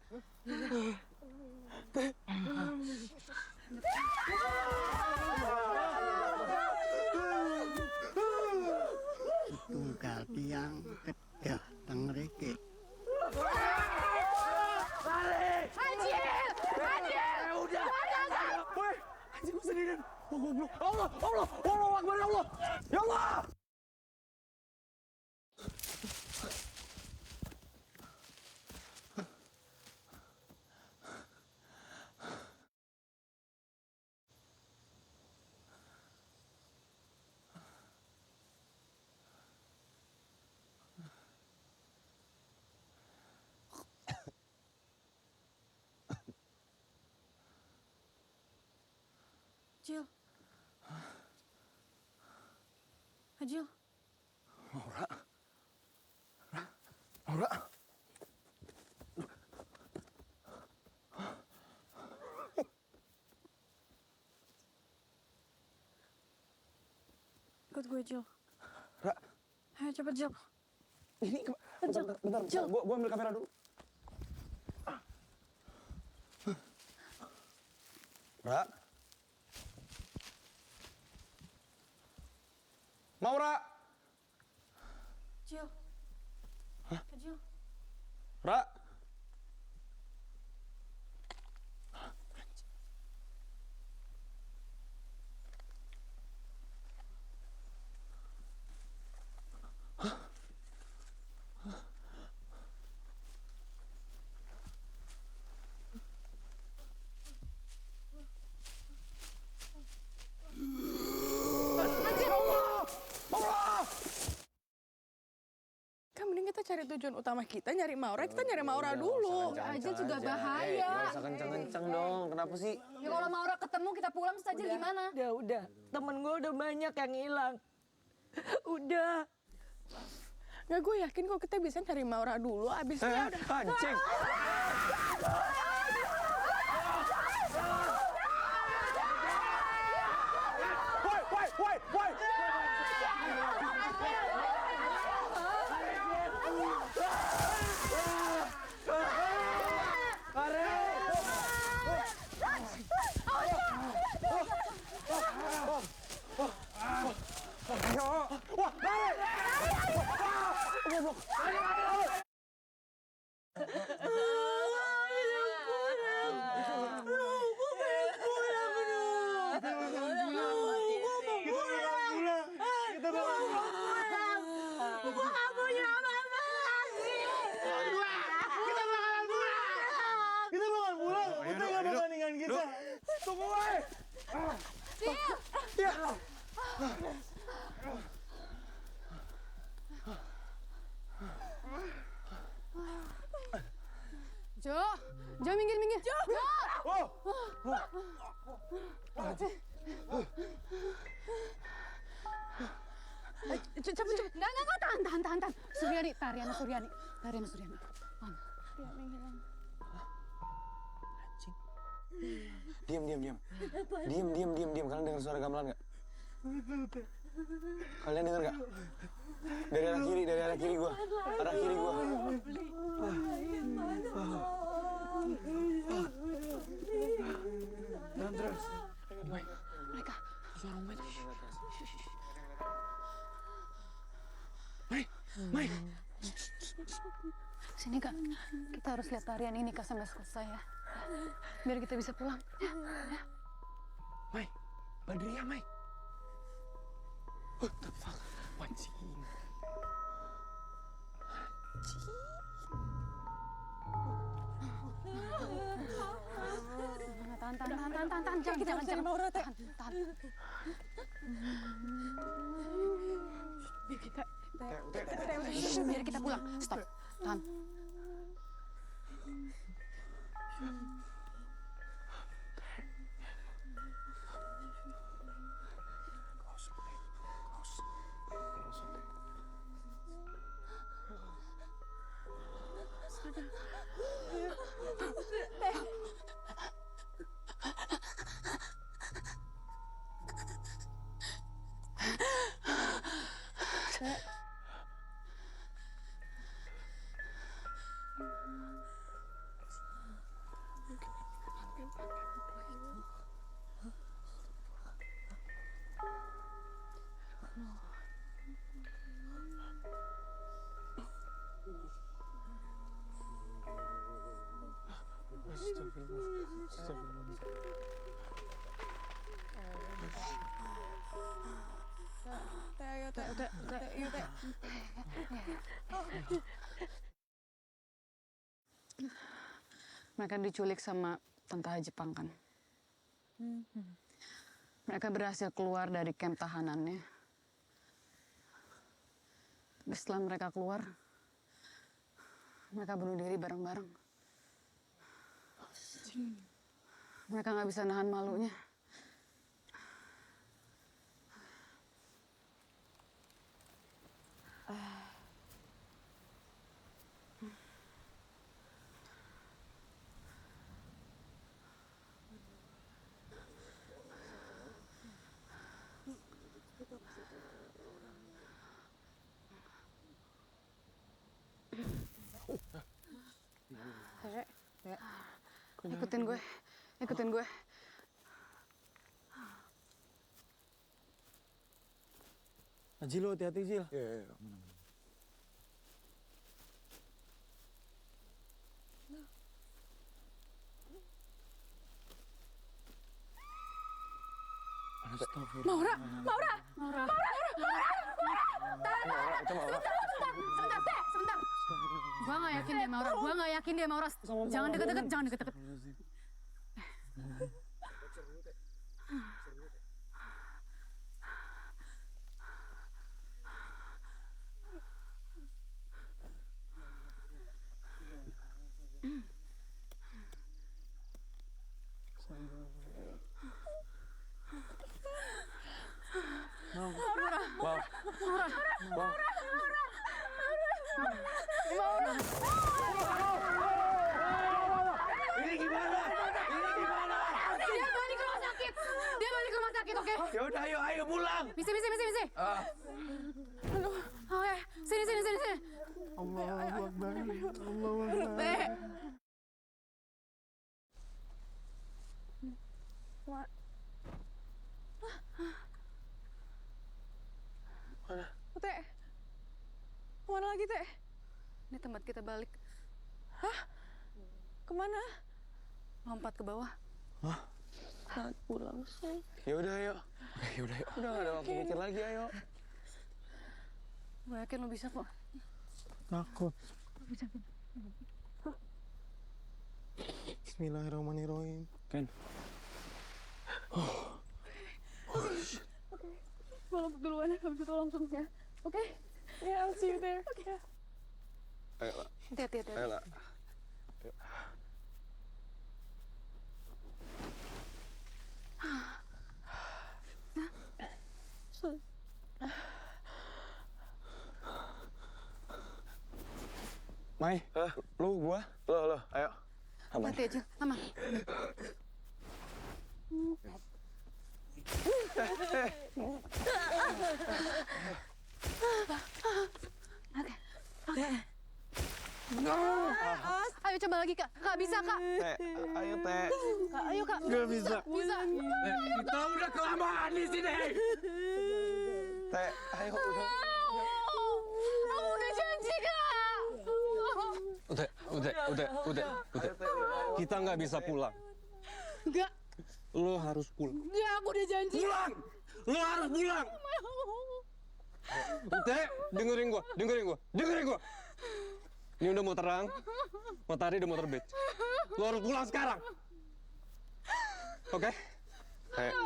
Tunggal tiang kedah tengreke. Ajil! Udah. Woi, anjing gue sendirian. Allah Akbar, ya Allah. Ya Allah. Ajil. Maura. Ikut gue, Jil. Ra. Ayo cepet, Jil. Ini bentar. Gua ambil kamera dulu. Ra. Maura. Jil. Hah? Jil. Ra. Cari tujuan utama kita nyari Maura, kita nyari Maura dulu. Ajil juga bahaya. Gak usah kenceng-kenceng dong, kenapa sih? Ya kalau Maura ketemu kita pulang terus Ajil gimana? Udah. Temen gue udah banyak yang hilang. Udah. Nggak, gue yakin kok kita bisa cari Maura dulu, abisnya udah. Anjing. Woi. Jo, Jo minggir. Jo. Cepet. Enggak, tahan. Suryani. Diam. Kalian dengar suara gamelan nggak? Kalian dengar nggak? Dari arah kiri gua. Dan terus. Mereka. Suara Mai. Mai. Sini Kak, kita harus lihat tarian ini Kak sampai selesai ya. Biar kita bisa pulang. Ya. Mai, Badriah, Mai. What the fuck? Anjing. Tahan. Jangan. Tahan. Biar kita pulang. Stop. Tahan. Mereka diculik sama tentara Jepang kan. Mereka berhasil keluar dari kamp tahanannya. Tapi setelah mereka keluar, mereka bunuh diri bareng-bareng. Mereka nggak bisa nahan malunya. Ikutin gue. Jil, hati-hati Jil. Iya. Maura. Sebentar. Gua nggak yakin dia Maura. Jangan deket-deket. Ini gimana? Dia balik ke rumah sakit, oke? Ya udah, ayo pulang. Misi. Aduh, oke. Sini. Allahu Akbar. Teh, kemana lagi Teh? Ini tempat kita balik. Hah? Kemana? Lompat ke bawah. Saat pulang sih. Ya udah, ayo. Udah nggak ada waktu mikir lagi, ayo. Gue yakin lo bisa kok. Takut. Bismillahirrahmanirrahim. Ken. kalau duluan, habis itu langsung ya. Oke? Yeah, I'll see you there. Oke. Ayo, lah. Hati-hati. Ayo, lah. Ayo. Mai, lu gua, lo, ayo. Aman. Hati aja, aman. Oke. Ayo coba lagi kak, kak bisa kak. Teh, ayo teh. Kak, ayo kak. Gak bisa. Bisa. Kita udah kelamaan di sini. Teh, ayo udah. Aku udah janji kak. Udah. Kita nggak bisa pulang. Enggak. Lo harus pulang. Enggak, aku udah janji. Pulang! Lo harus pulang! Teh, dengerin gua. Ini udah mau terang, matahari udah mau terbit. Lo harus pulang sekarang. Oke?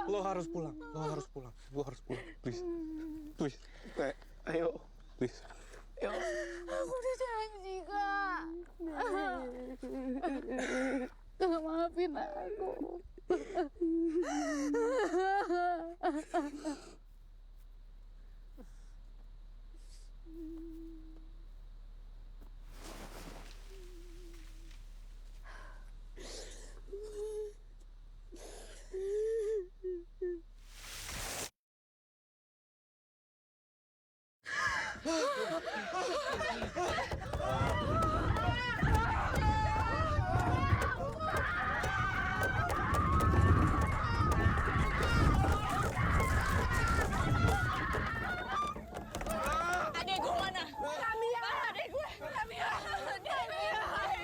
Lo harus pulang. Lo harus pulang. Please. Teh, ayo. Please. Ayo. Aku udah janji kak. Kak, maafin aku. Adek gue mana? Kamia! Adek gue! Kamia!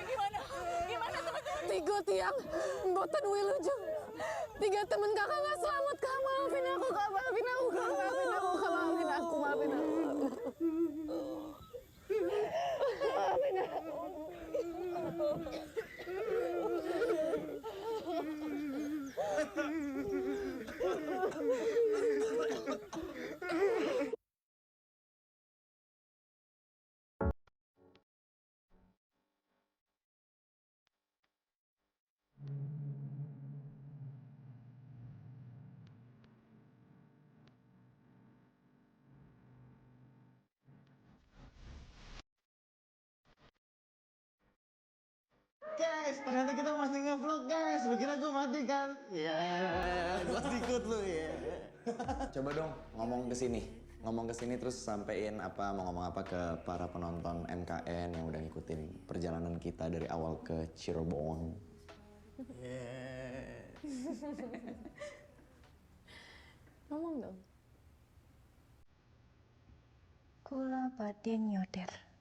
Gimana? Gimana teman-teman? 3 tiang, boten wilujeng. 3 temen kakak nggak selamat kak. Maafin aku kak, maafin aku kak, maafin aku kak, maafin aku. Maafin Guys, ternyata kita masih nge-vlog guys. Lu kira gue mati kan? Ya, gue ikut lu ya. Coba dong ngomong ke sini terus sampein mau ngomong apa ke para penonton MKN yang udah ngikutin perjalanan kita dari awal ke Cirebon. Ngomong dong. Kula badhe nyoder.